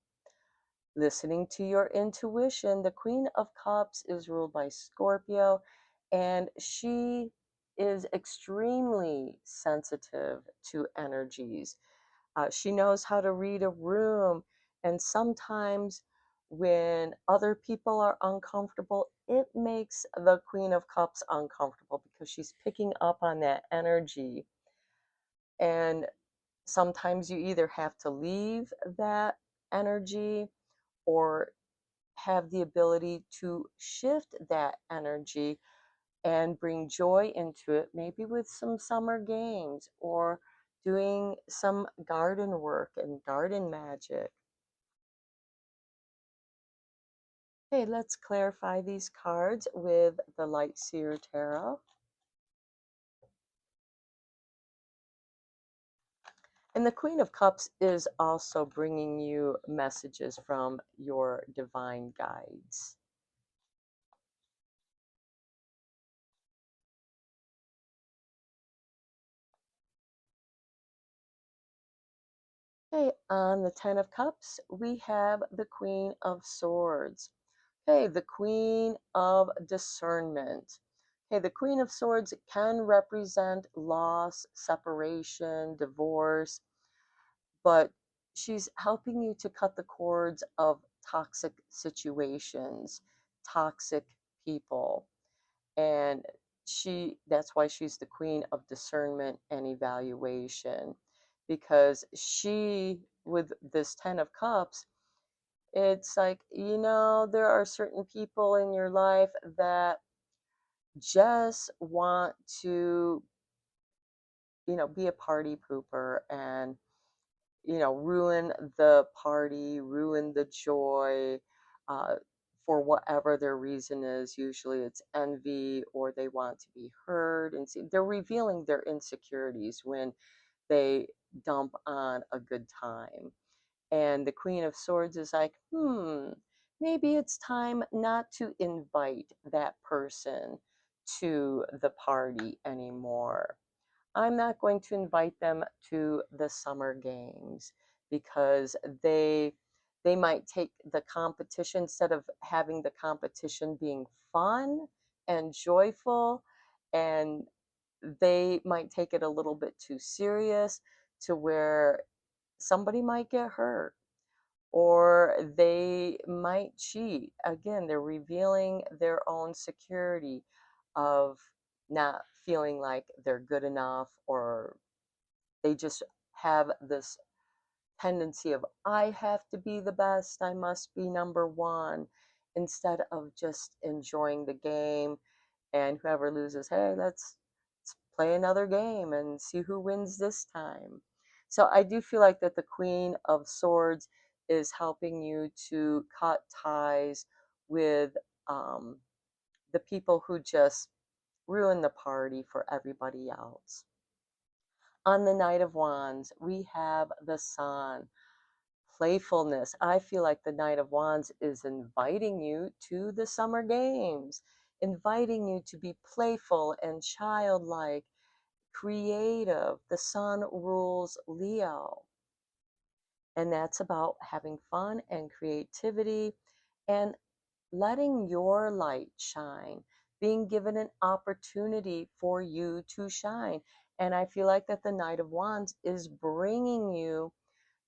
Listening to your intuition, the Queen of Cups is ruled by Scorpio, and she is extremely sensitive to energies. She knows how to read a room, and sometimes when other people are uncomfortable, it makes the Queen of Cups uncomfortable because she's picking up on that energy. And sometimes you either have to leave that energy or have the ability to shift that energy and bring joy into it, maybe with some summer games or doing some garden work and garden magic. Okay, let's clarify these cards with the Light Seer Tarot. And the Queen of Cups is also bringing you messages from your divine guides. Okay, on the Ten of Cups, we have the Queen of Swords. Okay, the Queen of Discernment. Okay, the Queen of Swords can represent loss, separation, divorce, but she's helping you to cut the cords of toxic situations, toxic people. And that's why she's the Queen of Discernment and Evaluation, because she, with this 10 of Cups, it's like, there are certain people in your life that just want to, be a party pooper and, ruin the party, ruin the joy, uh, for whatever their reason is. Usually it's envy or they want to be heard. And see, they're revealing their insecurities when they dump on a good time. And the Queen of Swords is like, maybe it's time not to invite that person to the party anymore. I'm not going to invite them to the summer games because they might take the competition, instead of having the competition being fun and joyful, and they might take it a little bit too serious to where somebody might get hurt or they might cheat. Again, they're revealing their own security of not feeling like they're good enough, or they just have this tendency of, I have to be the best, I must be number one, instead of just enjoying the game. And whoever loses, hey, let's play another game and see who wins this time. So I do feel like that the Queen of Swords is helping you to cut ties with um, the people who just ruin the party for everybody else. On the Knight of Wands, we have the Sun. Playfulness. I feel like the Knight of Wands is inviting you to the summer games, inviting you to be playful and childlike, creative. The Sun rules Leo, and that's about having fun and creativity and letting your light shine, being given an opportunity for you to shine. And I feel like that the Knight of Wands is bringing you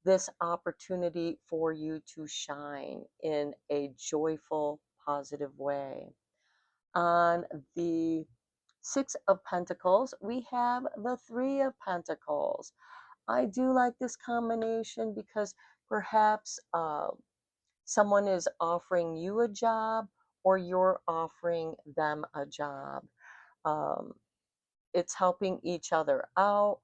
this opportunity for you to shine in a joyful, positive way. On the Six of Pentacles, we have the Three of Pentacles. I do like this combination because perhaps someone is offering you a job or you're offering them a job. Um, it's helping each other out.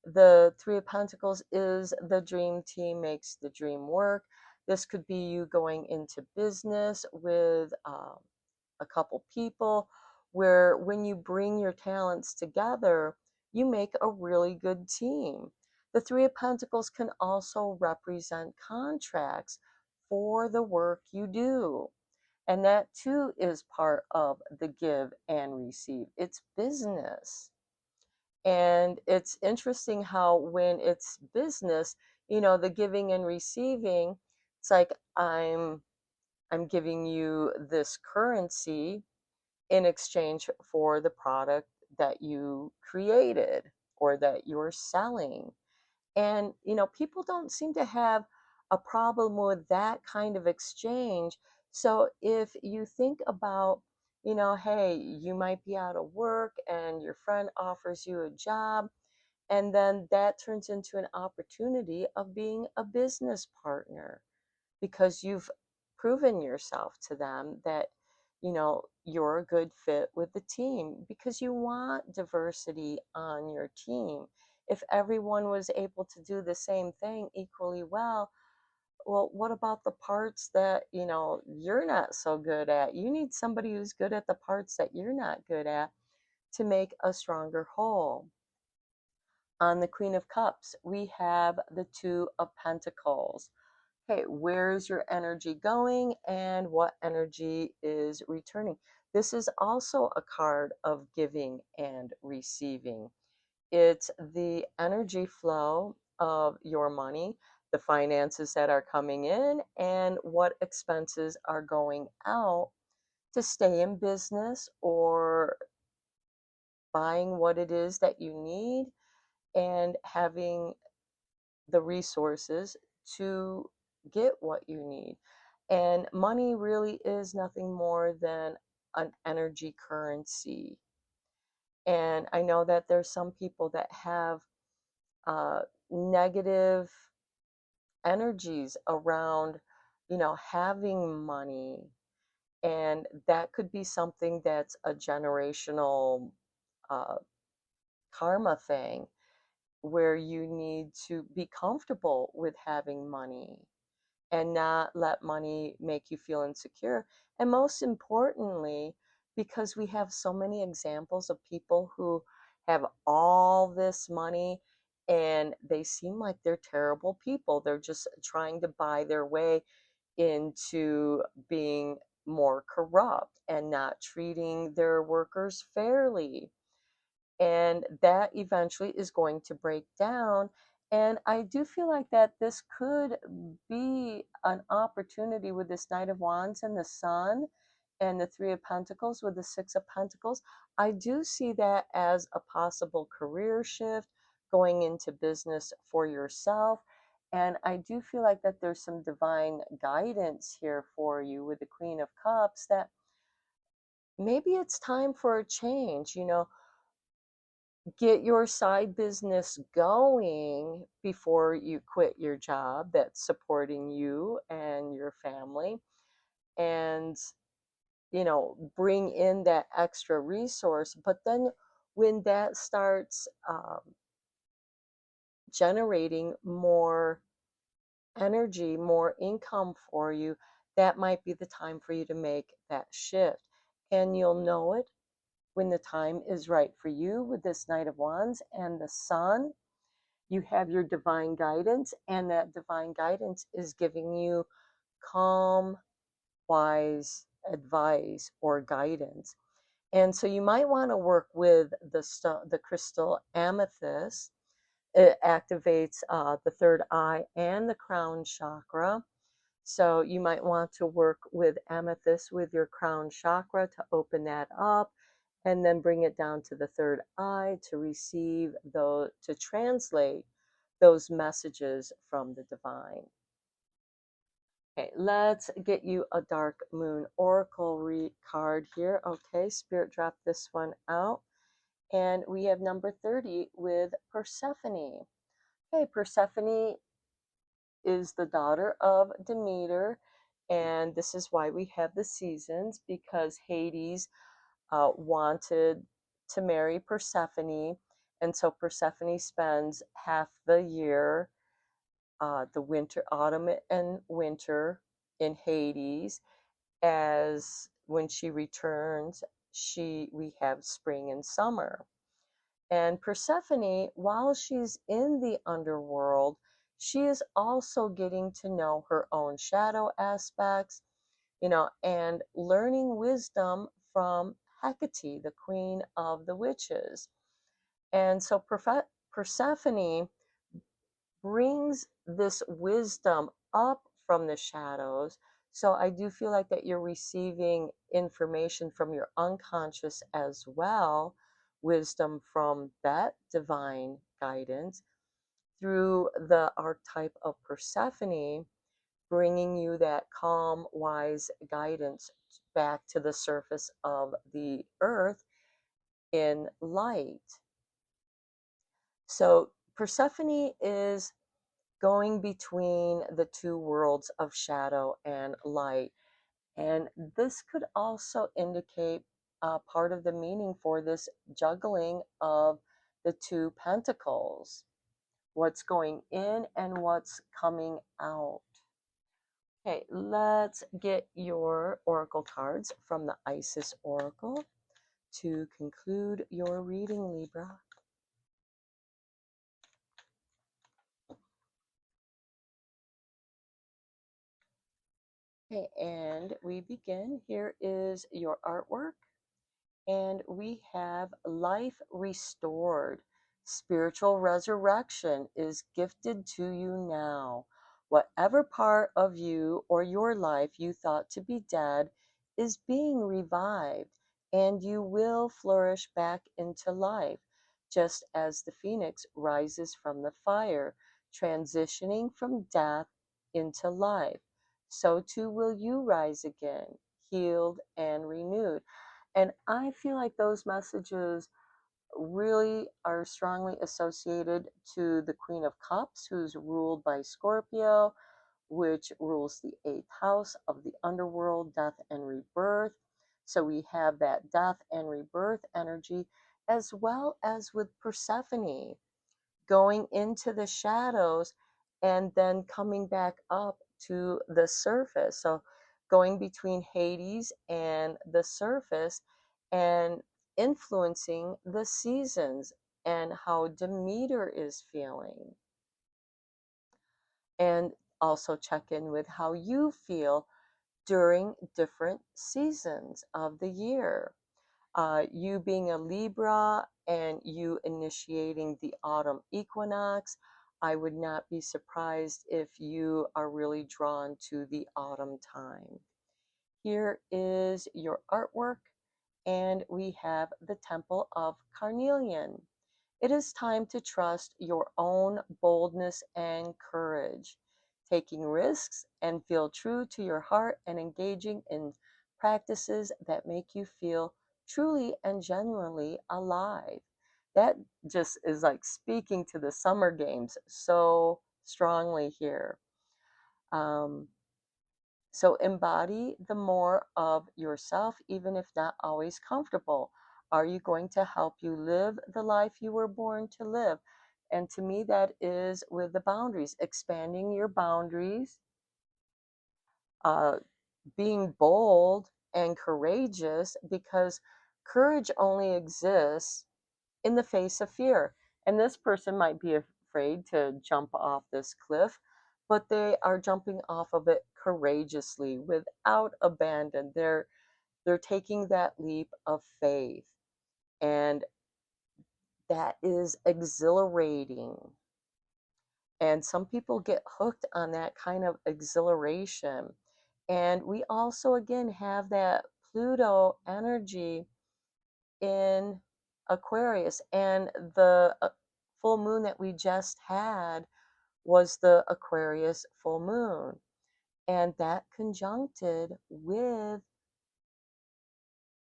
The Three of Pentacles is the dream team makes the dream work. This could be you going into business with a couple people where when you bring your talents together, you make a really good team. The Three of Pentacles can also represent contracts for the work you do. And that too is part of the give and receive. It's business. And it's interesting how when it's business, the giving and receiving, it's like I'm giving you this currency in exchange for the product that you created or that you're selling. And, people don't seem to have a problem with that kind of exchange. So if you think about, hey, you might be out of work and your friend offers you a job, and then that turns into an opportunity of being a business partner because you've proven yourself to them that you're a good fit with the team because you want diversity on your team. If everyone was able to do the same thing equally well, what about the parts that you're not so good at? You need somebody who's good at the parts that you're not good at to make a stronger whole. On the Queen of Cups, we have the Two of Pentacles. Okay, where's your energy going and what energy is returning? This is also a card of giving and receiving. It's the energy flow of your money, the finances that are coming in, and what expenses are going out to stay in business or buying what it is that you need and having the resources to get what you need. And money really is nothing more than an energy currency. And I know that there's some people that have uh, negative energies around, having money. And that could be something that's a generational uh, karma thing where you need to be comfortable with having money and not let money make you feel insecure. And most importantly, because we have so many examples of people who have all this money and they seem like they're terrible people. They're just trying to buy their way into being more corrupt and not treating their workers fairly, and that eventually is going to break down. And I do feel like that this could be an opportunity with this Knight of Wands and the Sun and the Three of Pentacles with the Six of Pentacles. I do see that as a possible career shift, going into business for yourself. And I do feel like that there's some divine guidance here for you with the Queen of Cups that maybe it's time for a change. Get your side business going before you quit your job that's supporting you and your family, and bring in that extra resource. But then when that starts generating more energy, more income for you, that might be the time for you to make that shift. And you'll know it when the time is right for you with this Knight of Wands and the Sun. You have your divine guidance, and that divine guidance is giving you calm, wise advice or guidance. And so you might want to work with the crystal amethyst. It activates the third eye and the crown chakra. So you might want to work with amethyst with your crown chakra to open that up and then bring it down to the third eye to receive those, to translate those messages from the divine. Okay, let's get you a dark moon oracle card here. Okay, Spirit drop this one out. And we have number 30 with Persephone. Okay, Persephone is the daughter of Demeter, and this is why we have the seasons, because Hades wanted to marry Persephone, and so Persephone spends half the year, the winter, autumn and winter, in Hades. As when she returns, we have spring and summer. And Persephone, while she's in the underworld, she is also getting to know her own shadow aspects, and learning wisdom from Hecate, the queen of the witches. And so Persephone brings this wisdom up from the shadows. So I do feel like that you're receiving information from your unconscious as well, wisdom from that divine guidance through the archetype of Persephone, bringing you that calm, wise guidance back to the surface of the earth in light. So Persephone is going between the two worlds of shadow and light. And this could also indicate part of the meaning for this juggling of the two pentacles, what's going in and what's coming out. Okay, let's get your oracle cards from the Isis Oracle to conclude your reading, Libra. Okay, and we begin. Here is your artwork. And we have life restored. Spiritual resurrection is gifted to you now. Whatever part of you or your life you thought to be dead is being revived, and you will flourish back into life, just as the phoenix rises from the fire, transitioning from death into life. So too will you rise again, healed and renewed. And I feel like those messages really are strongly associated to the Queen of Cups, who's ruled by Scorpio, which rules the eighth house of the underworld, death and rebirth. So we have that death and rebirth energy, as well as with Persephone going into the shadows and then coming back up to the surface. So going between Hades and the surface and influencing the seasons and how Demeter is feeling. And also check in with how you feel during different seasons of the year. You being a Libra and you initiating the autumn equinox, I would not be surprised if you are really drawn to the autumn time. Here is your artwork, and we have the Temple of Carnelian. It is time to trust your own boldness and courage, taking risks and feel true to your heart and engaging in practices that make you feel truly and genuinely alive. That just is like speaking to the summer games so strongly here. Um, so embody the more of yourself, even if not always comfortable. Are you going to help you live the life you were born to live? And to me, that is with the boundaries, expanding your boundaries, uh, being bold and courageous, because courage only exists in the face of fear. And this person might be afraid to jump off this cliff, but they are jumping off of it courageously without abandon. They're taking that leap of faith, and that is exhilarating. And some people get hooked on that kind of exhilaration. And we also again have that Pluto energy in Aquarius, and the full moon that we just had was the Aquarius full moon. And that conjuncted with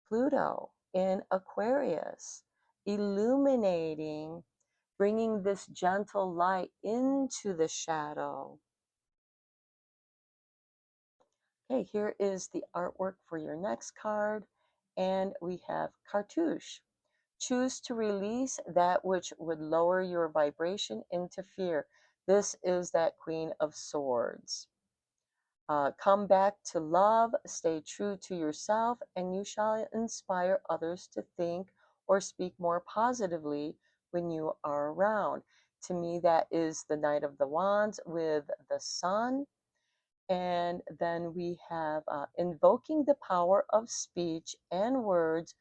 Pluto in Aquarius, illuminating, bringing this gentle light into the shadow. Okay, here is the artwork for your next card. And we have Cartouche. Choose to release that which would lower your vibration into fear. This is that Queen of Swords. Come back to love, stay true to yourself, and you shall inspire others to think or speak more positively when you are around. To me, that is the Knight of the Wands with the Sun. And then we have invoking the power of speech and words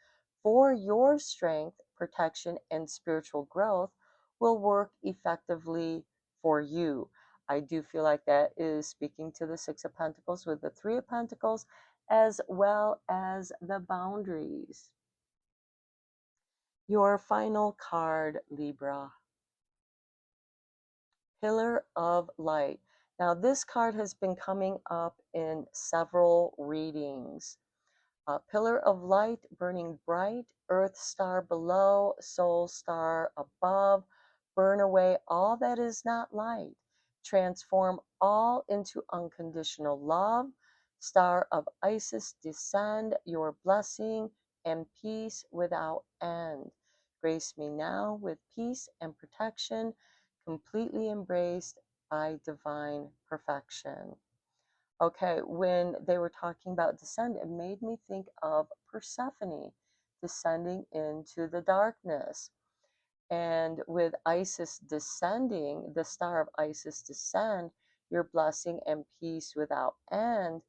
for your strength, protection, and spiritual growth will work effectively for you. I do feel like that is speaking to the Six of Pentacles with the Three of Pentacles, as well as the boundaries. Your final card, Libra. Pillar of Light. Now, this card has been coming up in several readings. Pillar of light, burning bright, earth star below, soul star above, burn away all that is not light, transform all into unconditional love, star of Isis, descend your blessing and peace without end. Grace me now with peace and protection, completely embraced by divine perfection. Okay, when they were talking about descend, it made me think of Persephone descending into the darkness. And with Isis descending, the star of Isis descend, your blessing and peace without end.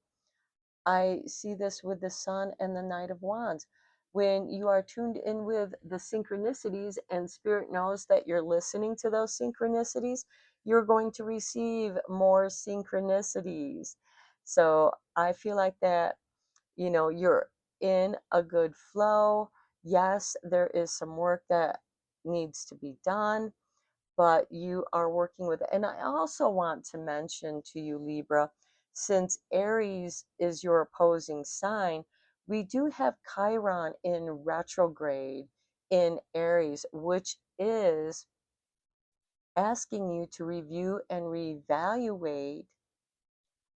I see this with the Sun and the Knight of Wands. When you are tuned in with the synchronicities and Spirit knows that you're listening to those synchronicities, you're going to receive more synchronicities. So I feel like that, you're in a good flow. Yes, there is some work that needs to be done, but you are working with it. And I also want to mention to you, Libra, since Aries is your opposing sign, we do have Chiron in retrograde in Aries, which is asking you to review and reevaluate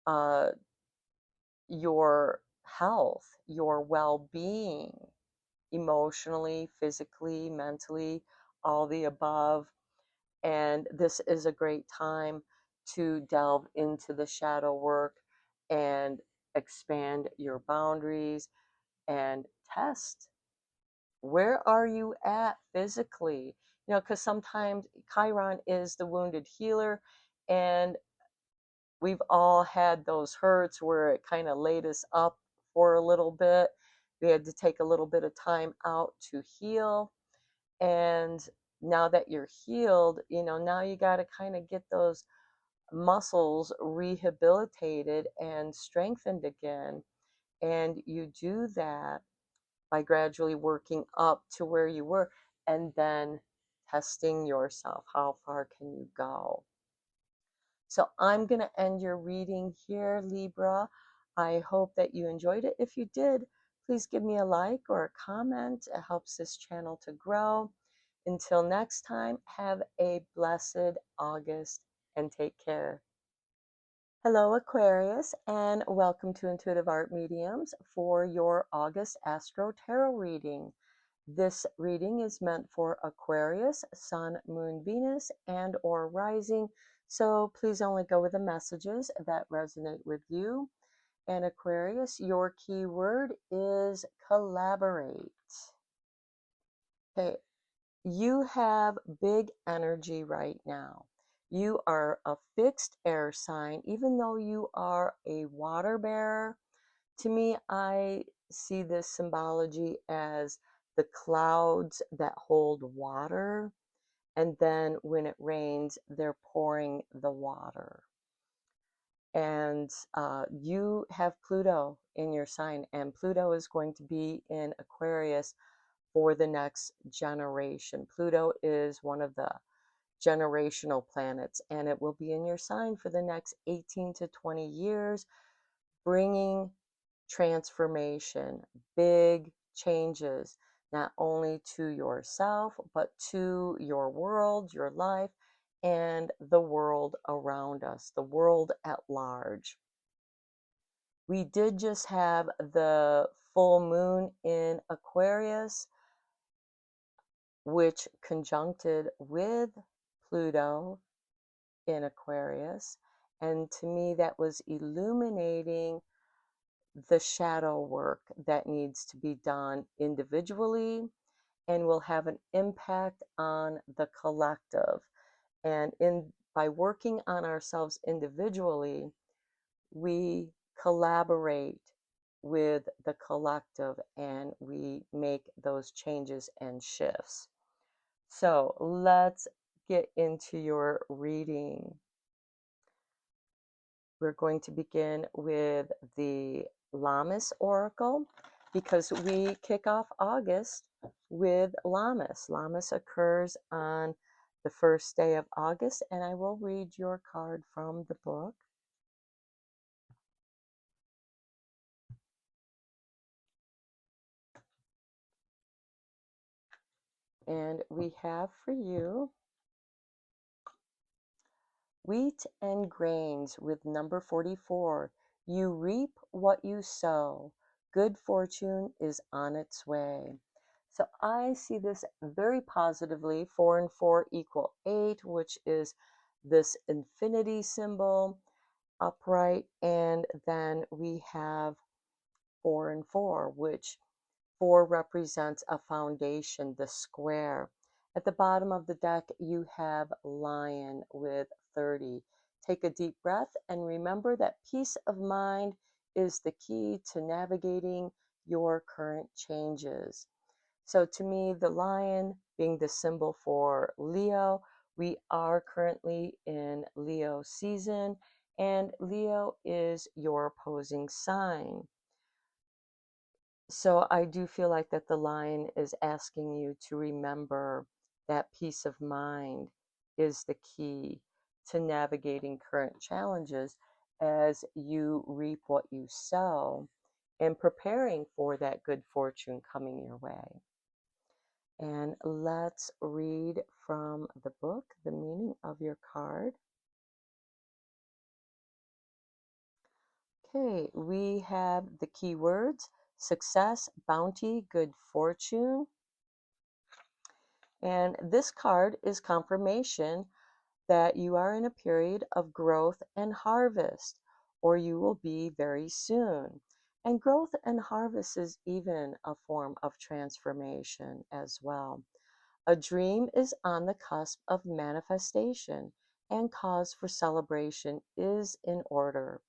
uh, your health, your well-being, emotionally, physically, mentally, all the above. And this is a great time to delve into the shadow work and expand your boundaries and test where are you at physically. Because sometimes Chiron is the wounded healer, and we've all had those hurts where it kind of laid us up for a little bit. We had to take a little bit of time out to heal. And now that you're healed, now you got to kind of get those muscles rehabilitated and strengthened again. And you do that by gradually working up to where you were and then testing yourself. How far can you go? So I'm going to end your reading here, Libra. I hope that you enjoyed it. If you did, please give me a like or a comment. It helps this channel to grow. Until next time, have a blessed August and take care. Hello, Aquarius, and welcome to Intuitive Art Mediums for your August Astro Tarot reading. This reading is meant for Aquarius, Sun, Moon, Venus, and or Rising, so please only go with the messages that resonate with you. And Aquarius, your key word is collaborate. Okay, you have big energy right now. You are a fixed air sign, even though you are a water bearer. To me, I see this symbology as the clouds that hold water, and then when it rains, they're pouring the water. And you have Pluto in your sign, and Pluto is going to be in Aquarius for the next generation. Pluto is one of the generational planets, and it will be in your sign for the next 18 to 20 years, bringing transformation, big changes, not only to yourself, but to your world, your life, and the world around us, the world at large. We did just have the full moon in Aquarius, which conjuncted with Pluto in Aquarius. And to me, that was illuminating the shadow work that needs to be done individually and will have an impact on the collective. And by working on ourselves individually, we collaborate with the collective and we make those changes and shifts. So let's get into your reading. We're going to begin with the Lammas Oracle because we kick off August with Lammas. Lammas occurs on the first day of August, and I will read your card from the book. And we have for you wheat and grains with number 44. You reap what you sow. Good fortune is on its way. So I see this very positively. 4 and 4 equal 8, which is this infinity symbol upright. And then we have 4 and 4, which 4 represents a foundation, the square. At the bottom of the deck, you have Lion with 30. Take a deep breath and remember that peace of mind is the key to navigating your current changes. So to me, the lion being the symbol for Leo, we are currently in Leo season, and Leo is your opposing sign. So I do feel like that the lion is asking you to remember that peace of mind is the key to navigating current challenges as you reap what you sow and preparing for that good fortune coming your way. And let's read from the book, the meaning of your card. Okay, we have the keywords success, bounty, good fortune. And this card is confirmation that you are in a period of growth and harvest, or you will be very soon. And growth and harvest is even a form of transformation as well. A dream is on the cusp of manifestation, and cause for celebration is in order.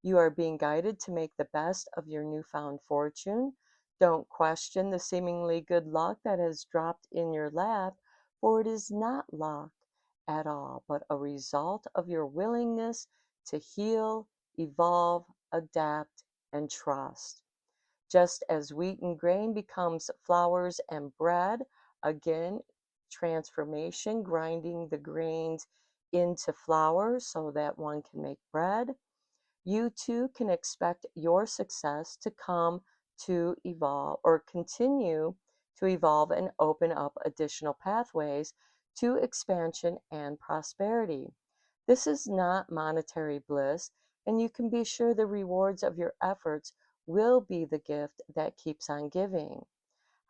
You are being guided to make the best of your newfound fortune. Don't question the seemingly good luck that has dropped in your lap, for it is not luck at all, but a result of your willingness to heal, evolve, adapt, and trust. Just as wheat and grain becomes flours and bread, again, transformation, grinding the grains into flour so that one can make bread. You too can expect your success to come to evolve or continue to evolve and open up additional pathways to expansion and prosperity. This is not monetary bliss, and you can be sure the rewards of your efforts will be the gift that keeps on giving.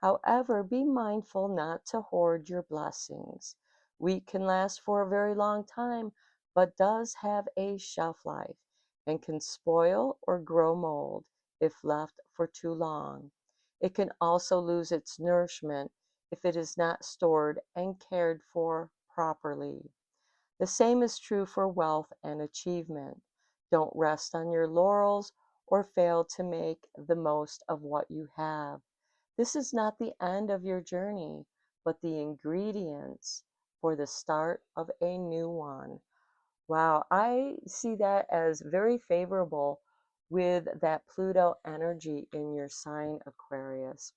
However, be mindful not to hoard your blessings. Wheat can last for a very long time, but does have a shelf life and can spoil or grow mold if left for too long. It can also lose its nourishment if it is not stored and cared for properly. The same is true for wealth and achievement. Don't rest on your laurels or fail to make the most of what you have. This is not the end of your journey, but the ingredients for the start of a new one. Wow, I see that as very favorable with that Pluto energy in your sign, Aquarius.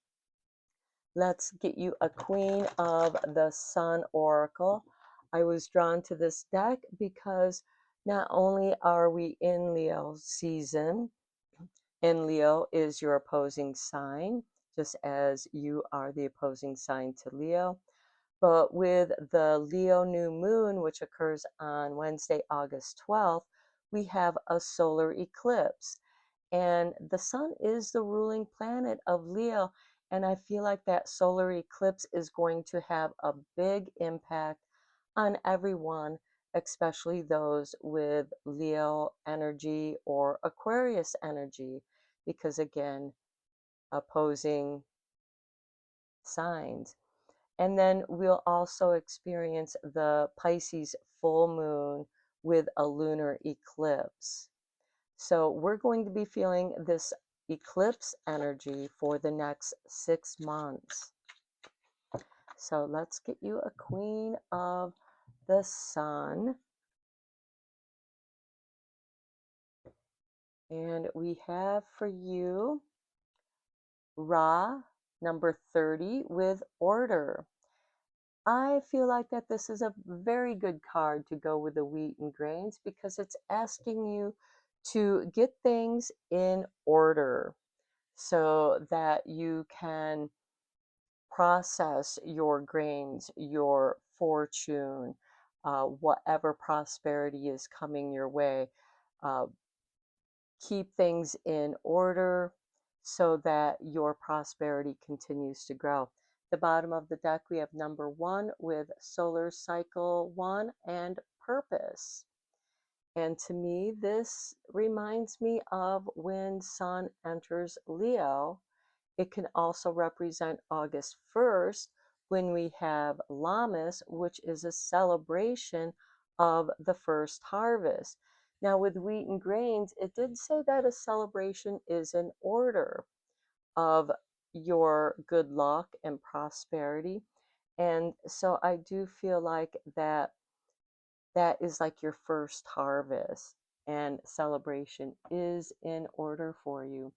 Let's get you a Queen of the Sun Oracle. I was drawn to this deck because not only are we in Leo season, and Leo is your opposing sign, just as you are the opposing sign to Leo, but with the Leo new moon, which occurs on Wednesday, August 12th, we have a solar eclipse. And the sun is the ruling planet of Leo. And I feel like that solar eclipse is going to have a big impact on everyone, especially those with Leo energy or Aquarius energy, because again, opposing signs. And then we'll also experience the Pisces full moon with a lunar eclipse. So we're going to be feeling this eclipse energy for the next 6 months. So let's get you a Queen of the Sun. And we have for you Ra, number 30, with order. I feel like that this is a very good card to go with the wheat and grains because it's asking you to get things in order so that you can process your grains, your fortune, whatever prosperity is coming your way. Uh, keep things in order so that your prosperity continues to grow. The bottom of the deck, we have number 1 with solar cycle 1 and purpose. And to me, this reminds me of when Sun enters Leo. It can also represent August 1st when we have Lammas, which is a celebration of the first harvest. Now, with wheat and grains, it did say that a celebration is in order of your good luck and prosperity. And so I do feel like that is like your first harvest, and celebration is in order for you.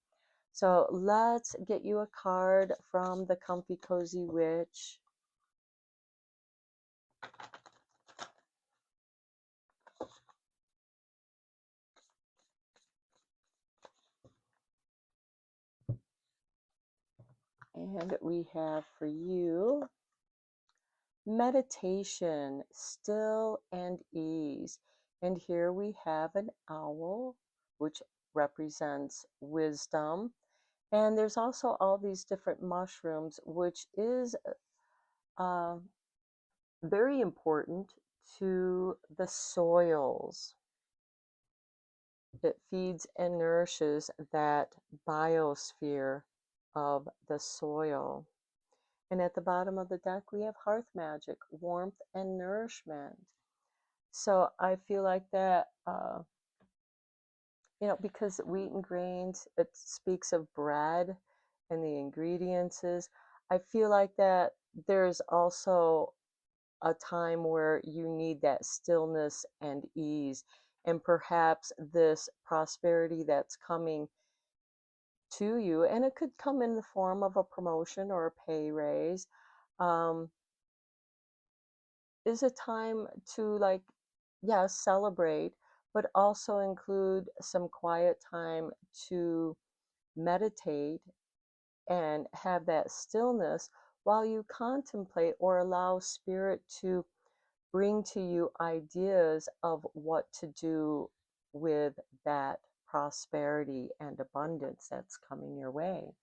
So let's get you a card from the Comfy Cozy Witch. And we have for you meditation, still and ease. And here we have an owl, which represents wisdom. And there's also all these different mushrooms, which is uh, very important to the soils. It feeds and nourishes that biosphere of the soil. And at the bottom of the deck, we have hearth magic, warmth and nourishment. So I feel like that, because wheat and grains, it speaks of bread and the ingredients. I feel like that there's also a time where you need that stillness and ease, and perhaps this prosperity that's coming to you, and it could come in the form of a promotion or a pay raise, um, is a time to, like, yes, celebrate, but also include some quiet time to meditate and have that stillness while you contemplate or allow spirit to bring to you ideas of what to do with that prosperity and abundance that's coming your way.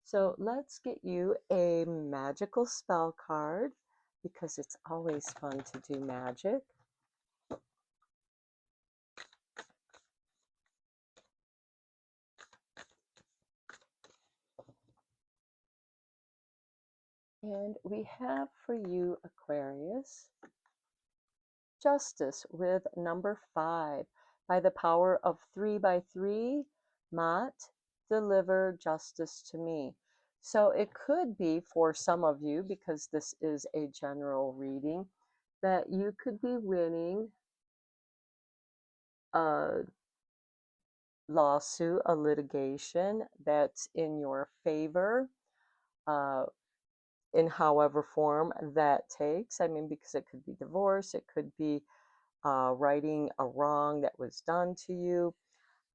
So let's get you a magical spell card because it's always fun to do magic. And we have for you, Aquarius, Justice with number 5. By the power of 3 by 3, Mat, deliver justice to me. So it could be for some of you, because this is a general reading, that you could be winning a lawsuit, a litigation that's in your favor. Uh, in however form that takes. I mean, because it could be divorce, it could be righting a wrong that was done to you.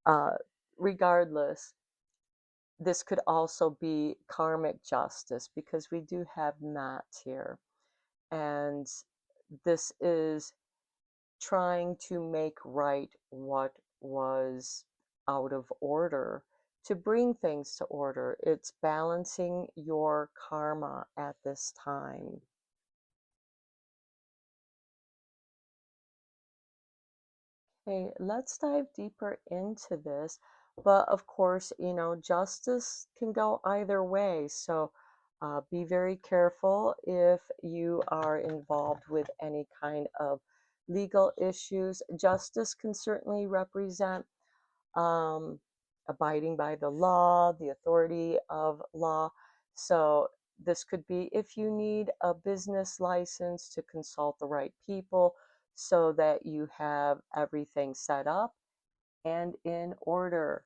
Uh, Regardless, this could also be karmic justice because we do have Matt here. And this is trying to make right what was out of order, to bring things to order. It's balancing your karma at this time. Okay, let's dive deeper into this. But of course, justice can go either way. So be very careful if you are involved with any kind of legal issues. Justice can certainly represent um, abiding by the law, the authority of law. So this could be if you need a business license, to consult the right people so that you have everything set up and in order.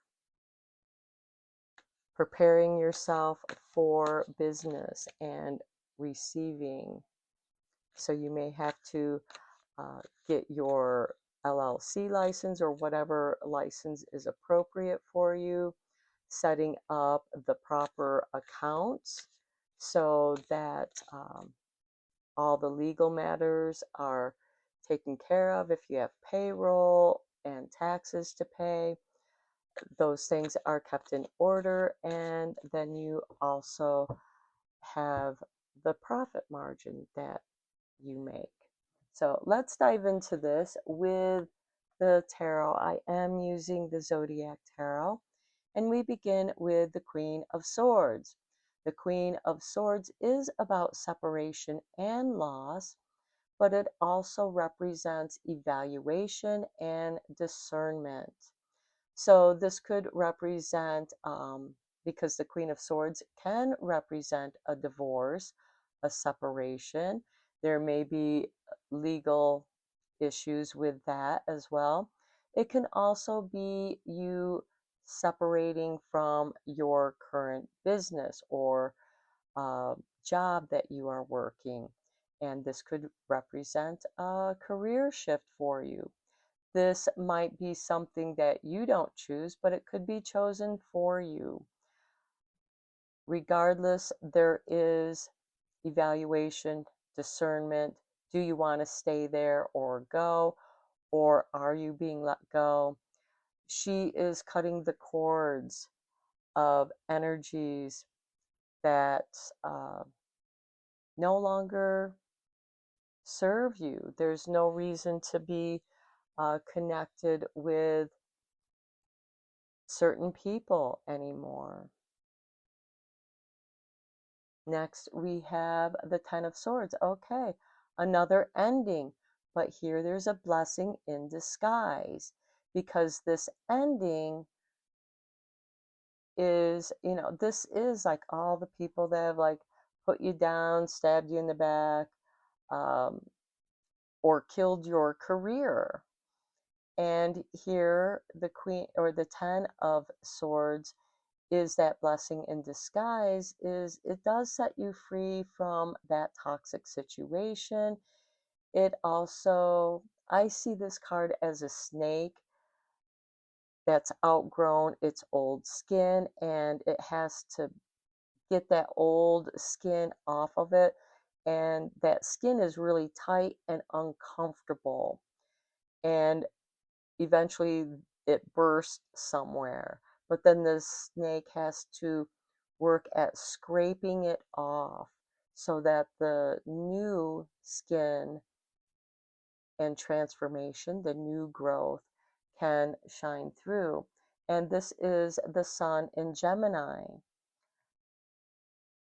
Preparing yourself for business and receiving. So you may have to get your LLC license or whatever license is appropriate for you, setting up the proper accounts so that all the legal matters are taken care of. If you have payroll and taxes to pay, those things are kept in order, and then you also have the profit margin that you make. So let's dive into this with the tarot. I am using the Zodiac Tarot, and we begin with the Queen of Swords. The Queen of Swords is about separation and loss, but it also represents evaluation and discernment. So this could represent, because the Queen of Swords can represent a divorce, a separation. There may be legal issues with that as well. It can also be you separating from your current business or job that you are working. And this could represent a career shift for you. This might be something that you don't choose, but it could be chosen for you. Regardless, there is evaluation, discernment. Do you want to stay there or go? Or are you being let go? She is cutting the cords of energies that no longer serve you. There's no reason to be connected with certain people anymore. Next, we have the Ten of Swords. Okay, another ending. But here there's a blessing in disguise, because this ending is, this is like all the people that have like put you down, stabbed you in the back, um, or killed your career. And here the Queen or the Ten of Swords is that blessing in disguise. Is it does set you free from that toxic situation. It also, I see this card as a snake that's outgrown its old skin, and it has to get that old skin off of it, and that skin is really tight and uncomfortable, and eventually it bursts somewhere. But then the snake has to work at scraping it off so that the new skin and transformation, the new growth, can shine through. And this is the sun in Gemini.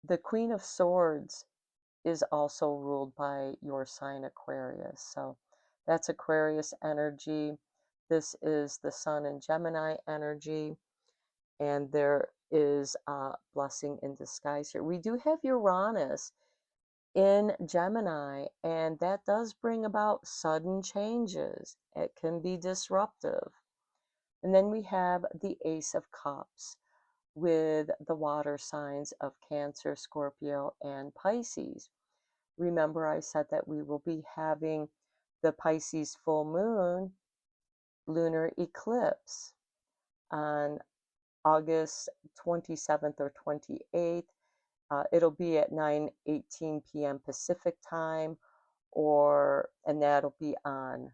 The Queen of Swords is also ruled by your sign Aquarius. So that's Aquarius energy. This is the sun in Gemini energy. And there is a blessing in disguise here. We do have Uranus in Gemini, and that does bring about sudden changes. It can be disruptive. And then we have the Ace of Cups, with the water signs of Cancer, Scorpio, and Pisces. Remember, I said that we will be having the Pisces full moon lunar eclipse on August 27th or 28th. It'll be at 9:18 p.m. Pacific time, and that'll be on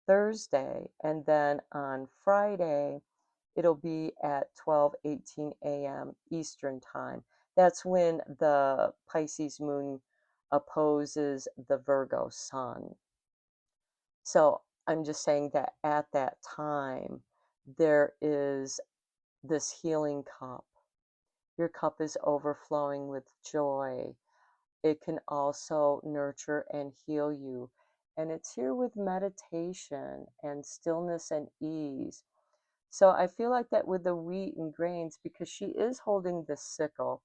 Thursday, and then on Friday it'll be at 12:18 a.m. Eastern time. That's when the Pisces moon opposes the Virgo sun. So I'm just saying that at that time there is this healing cup. Your cup is overflowing with joy. It can also nurture and heal you. And it's here with meditation and stillness and ease. So I feel like that with the wheat and grains, because she is holding the sickle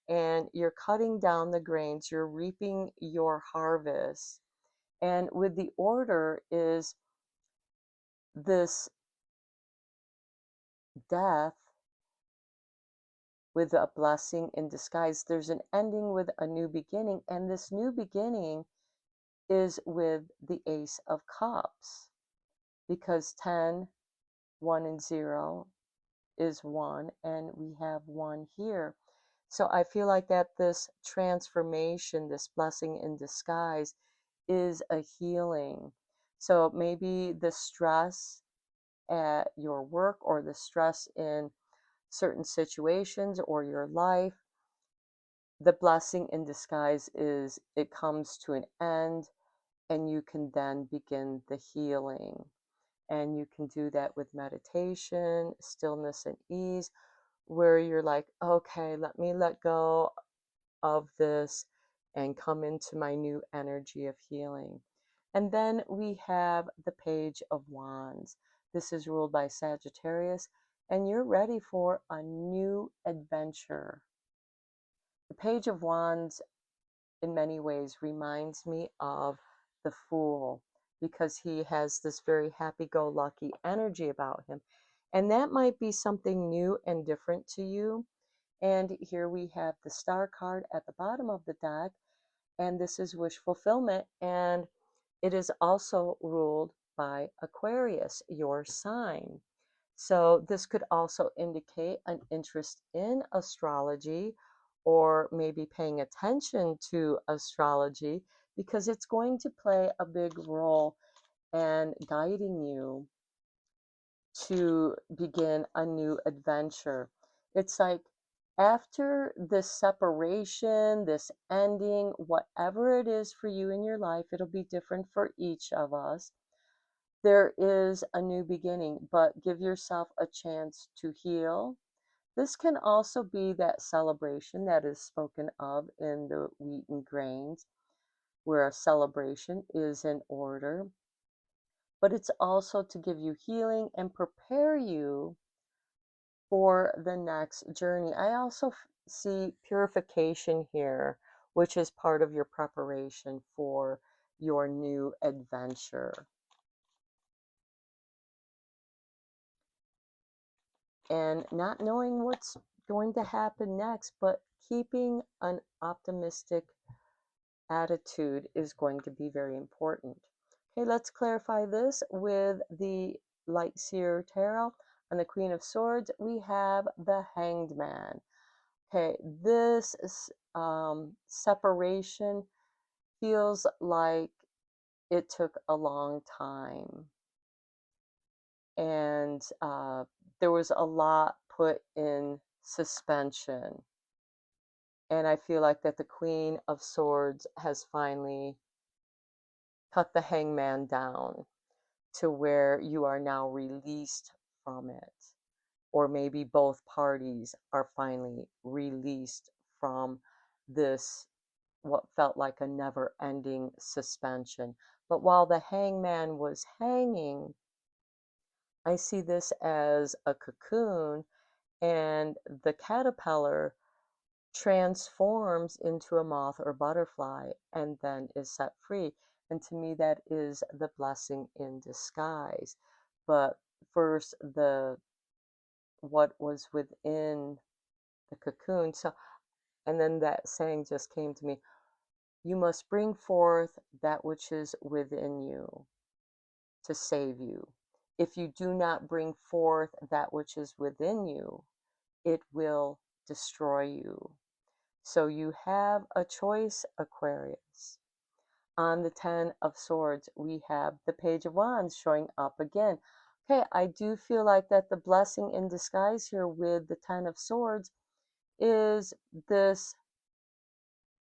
and you're cutting down the grains, you're reaping your harvest. And with the order is this death with a blessing in disguise. There's an ending with a new beginning, and this new beginning is with the Ace of Cups, because 10, 1, and 0 is 1, and we have 1 here. So I feel like that this transformation, this blessing in disguise, is a healing. So maybe the stress at your work or the stress in certain situations or your life, the blessing in disguise is it comes to an end and you can then begin the healing. And you can do that with meditation, stillness, and ease, where you're like, okay, let me let go of this and come into my new energy of healing. And then we have the Page of Wands. This is ruled by Sagittarius, and you're ready for a new adventure. The Page of Wands, in many ways, reminds me of the Fool, because he has this very happy-go-lucky energy about him. And that might be something new and different to you. And here we have the Star card at the bottom of the deck, and this is wish fulfillment, and it is also ruled by Aquarius, your sign. So this could also indicate an interest in astrology, or maybe paying attention to astrology, because it's going to play a big role and guiding you to begin a new adventure. It's like after this separation, this ending, whatever it is for you in your life, it'll be different for each of us. There is a new beginning, but give yourself a chance to heal. This can also be that celebration that is spoken of in the wheat and grains, where a celebration is in order. But it's also to give you healing and prepare you for the next journey. I also see purification here, which is part of your preparation for your new adventure. And not knowing what's going to happen next, but keeping an optimistic attitude is going to be very important. Okay, let's clarify this with the Light Seer Tarot. On the Queen of Swords, we have the Hanged Man. Okay, this separation feels like it took a long time. And there was a lot put in suspension. And I feel like that the Queen of Swords has finally cut the hangman down to where you are now released from it. Or maybe both parties are finally released from this, what felt like a never-ending suspension. But while the hangman was hanging, I see this as a cocoon, and the caterpillar transforms into a moth or butterfly and then is set free. And to me, that is the blessing in disguise. But first, the what was within the cocoon. So, and then that saying just came to me, you must bring forth that which is within you to save you. If you do not bring forth that which is within you, it will destroy you. So you have a choice, Aquarius. On the Ten of Swords, we have the Page of Wands showing up again. Okay, I do feel like that the blessing in disguise here with the Ten of Swords is this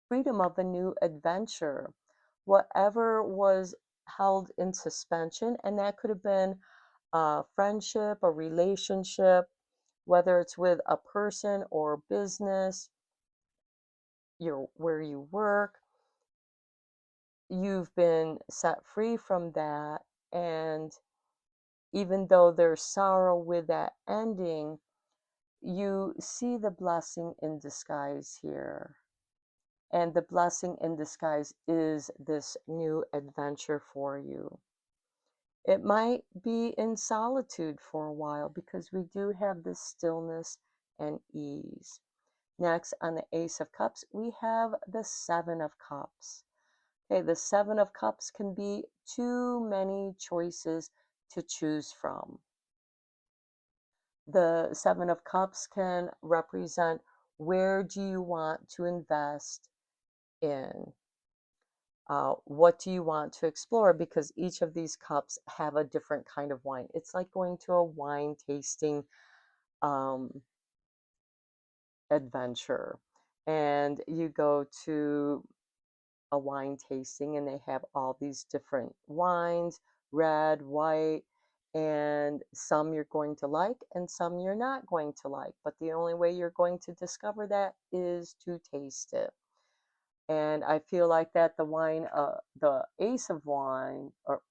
freedom of a new adventure. Whatever was held in suspension, and that could have been a friendship, a relationship, whether it's with a person or business, where you work, you've been set free from that. And even though there's sorrow with that ending, you see the blessing in disguise here. And the blessing in disguise is this new adventure for you. It might be in solitude for a while because we do have this stillness and ease. Next, on the Ace of Cups, we have the Seven of Cups. Okay, the Seven of Cups can be too many choices to choose from. The Seven of Cups can represent, where do you want to invest in? What do you want to explore? Because each of these cups have a different kind of wine. It's like going to a wine tasting um, adventure. And you go to a wine tasting and they have all these different wines, red, white, and some you're going to like and some you're not going to like. But the only way you're going to discover that is to taste it. And I feel like that the Ace of Wine, or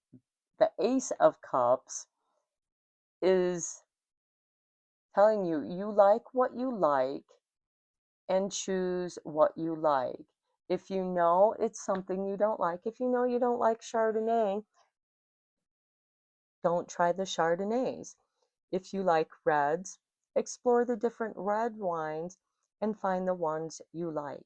the Ace of Cups, is telling you, you like what you like and choose what you like. If you know it's something you don't like, if you know you don't like Chardonnay, don't try the Chardonnays. If you like reds, explore the different red wines and find the ones you like.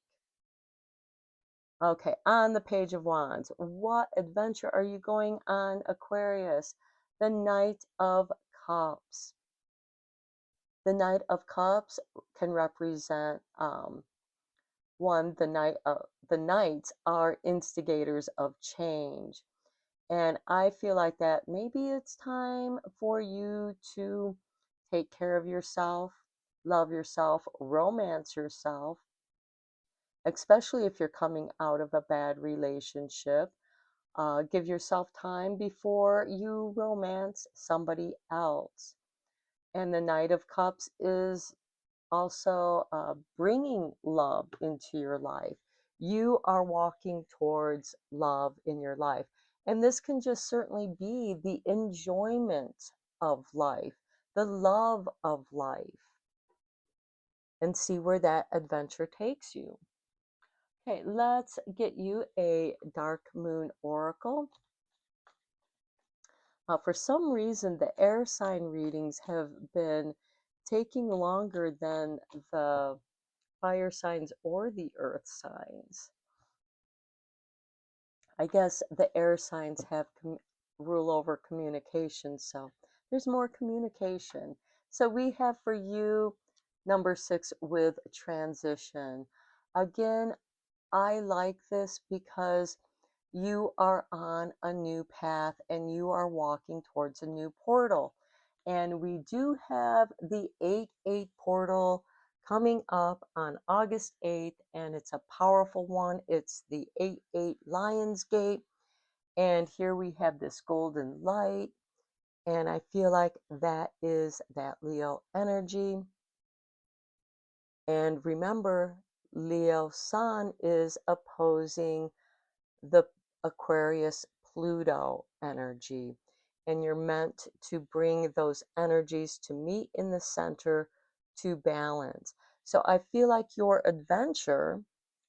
Okay, on the Page of Wands, what adventure are you going on, Aquarius? The Knight of Cups. The Knight of Cups can represent one, the knights are instigators of change. And I feel like that maybe it's time for you to take care of yourself, love yourself, romance yourself, especially if you're coming out of a bad relationship. Give yourself time before you romance somebody else. And the Knight of Cups is also bringing love into your life. You are walking towards love in your life. And this can just certainly be the enjoyment of life, the love of life, and see where that adventure takes you. Okay, let's get you a dark moon oracle. For some reason, the air sign readings have been taking longer than the fire signs or the earth signs. I guess the air signs have rule over communication, so there's more communication. So we have for you number 6 with transition. Again, I like this because you are on a new path and you are walking towards a new portal. And we do have the 8-8 portal coming up on August 8th, and it's a powerful one. It's the 8-8 Lion's Gate. And here we have this golden light. And I feel like that is that Leo energy. And remember, Leo Sun is opposing the Aquarius Pluto energy. And you're meant to bring those energies to meet in the center to balance. So I feel like your adventure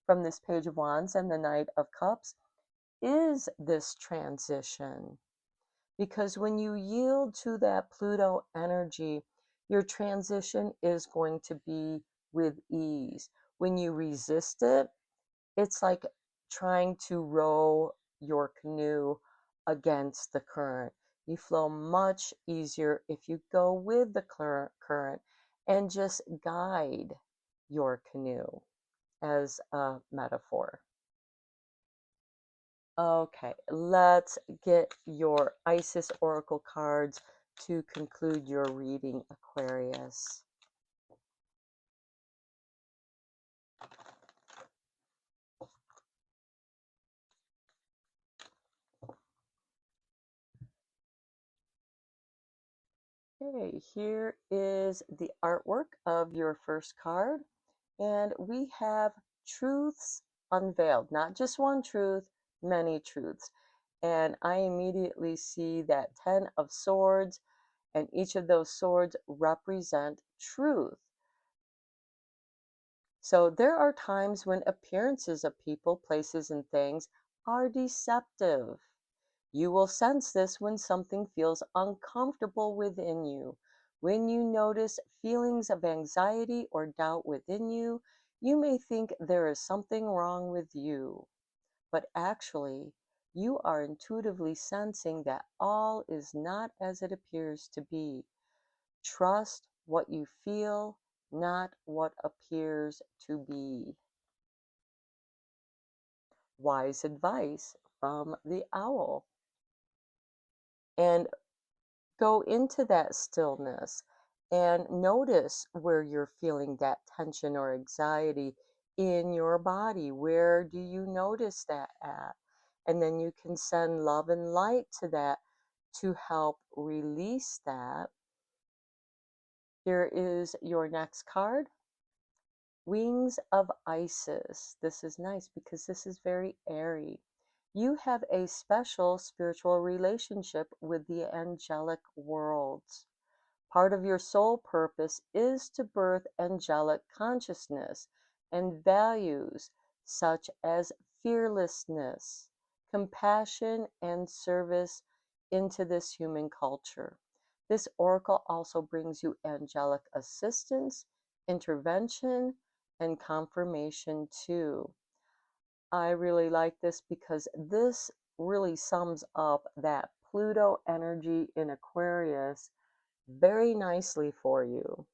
from this Page of Wands and the Knight of Cups is this transition. Because when you yield to that Pluto energy, Your transition is going to be with ease. When you resist it, it's like trying to row your canoe against the current. You flow much easier if you go with the current and just guide your canoe as a metaphor. Okay, let's get your Isis Oracle cards to conclude your reading, Aquarius. Okay, here is the artwork of your first card, and we have truths unveiled, not just one truth, many truths. And I immediately see that 10 of swords, and each of those swords represent truth. So there are times when appearances of people, places, and things are deceptive. You will sense this when something feels uncomfortable within you. When you notice feelings of anxiety or doubt within you, you may think there is something wrong with you. But actually, you are intuitively sensing that all is not as it appears to be. Trust what you feel, not what appears to be. Wise advice from the owl. And go into that stillness and notice where you're feeling that tension or anxiety in your body. Where do you notice that at? And then you can send love and light to that to help release that. Here is your next card. Wings of Isis. This is nice because this is very airy. You have a special spiritual relationship with the angelic worlds. Part of your soul purpose is to birth angelic consciousness and values such as fearlessness, compassion, and service into this human culture. This oracle also brings you angelic assistance, intervention, and confirmation too. I really like this because this really sums up that Pluto energy in Aquarius very nicely for you.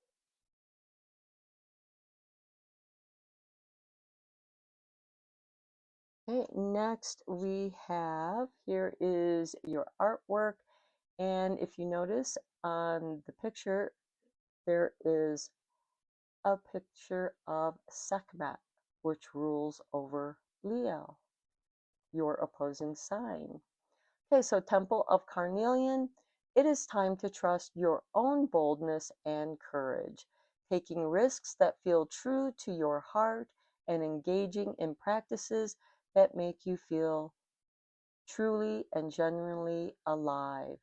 Okay, next we have, here is your artwork. And if you notice on the picture, there is a picture of Sekhmet, which rules over Leo, your opposing sign. Okay, so Temple of Carnelian, it is time to trust your own boldness and courage, taking risks that feel true to your heart and engaging in practices that make you feel truly and genuinely alive,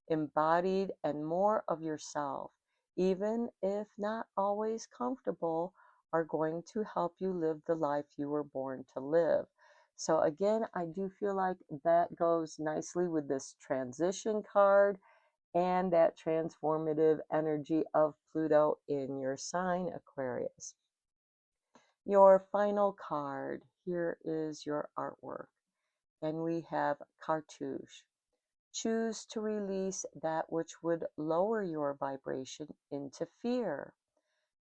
embodied, and more of yourself, even if not always comfortable, are going to help you live the life you were born to live. So again, I do feel like that goes nicely with this transition card and that transformative energy of Pluto in your sign, Aquarius. Your final card, here is your artwork. And we have Cartouche. Choose to release that which would lower your vibration into fear.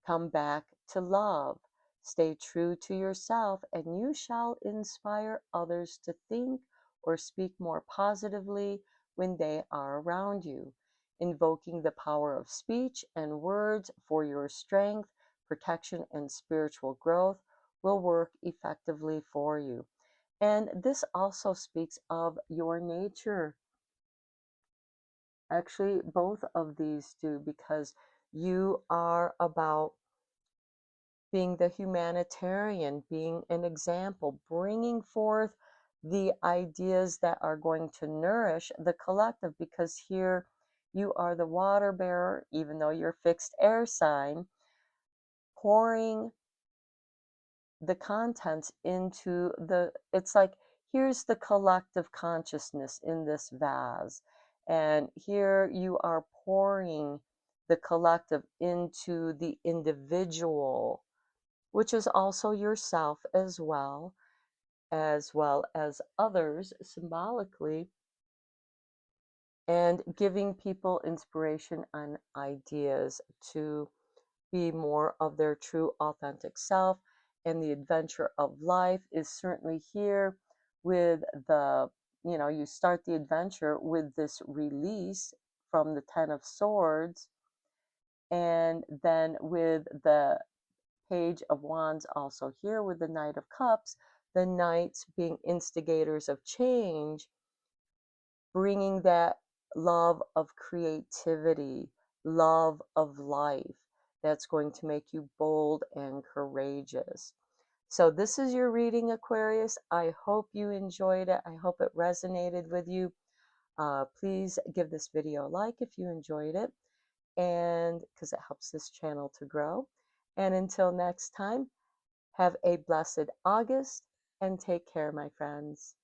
Come back to love. Stay true to yourself, and you shall inspire others to think or speak more positively when they are around you. Invoking the power of speech and words for your strength, protection, and spiritual growth will work effectively for you. And this also speaks of your nature. Actually, both of these do, because you are about being the humanitarian, being an example, bringing forth the ideas that are going to nourish the collective, because here you are the water bearer, even though you're fixed air sign, pouring the contents into it's like, here's the collective consciousness in this vase, and here you are pouring the collective into the individual, which is also yourself as well as others symbolically, and giving people inspiration and ideas to be more of their true authentic self. And the adventure of life is certainly here with the, you start the adventure with this release from the Ten of Swords, and then with the Page of Wands also here with the Knight of Cups, the knights being instigators of change, bringing that love of creativity, love of life that's going to make you bold and courageous. So this is your reading, Aquarius. I hope you enjoyed it. I hope it resonated with you. Please give this video a like if you enjoyed it, and because it helps this channel to grow. And until next time, have a blessed August and take care, my friends.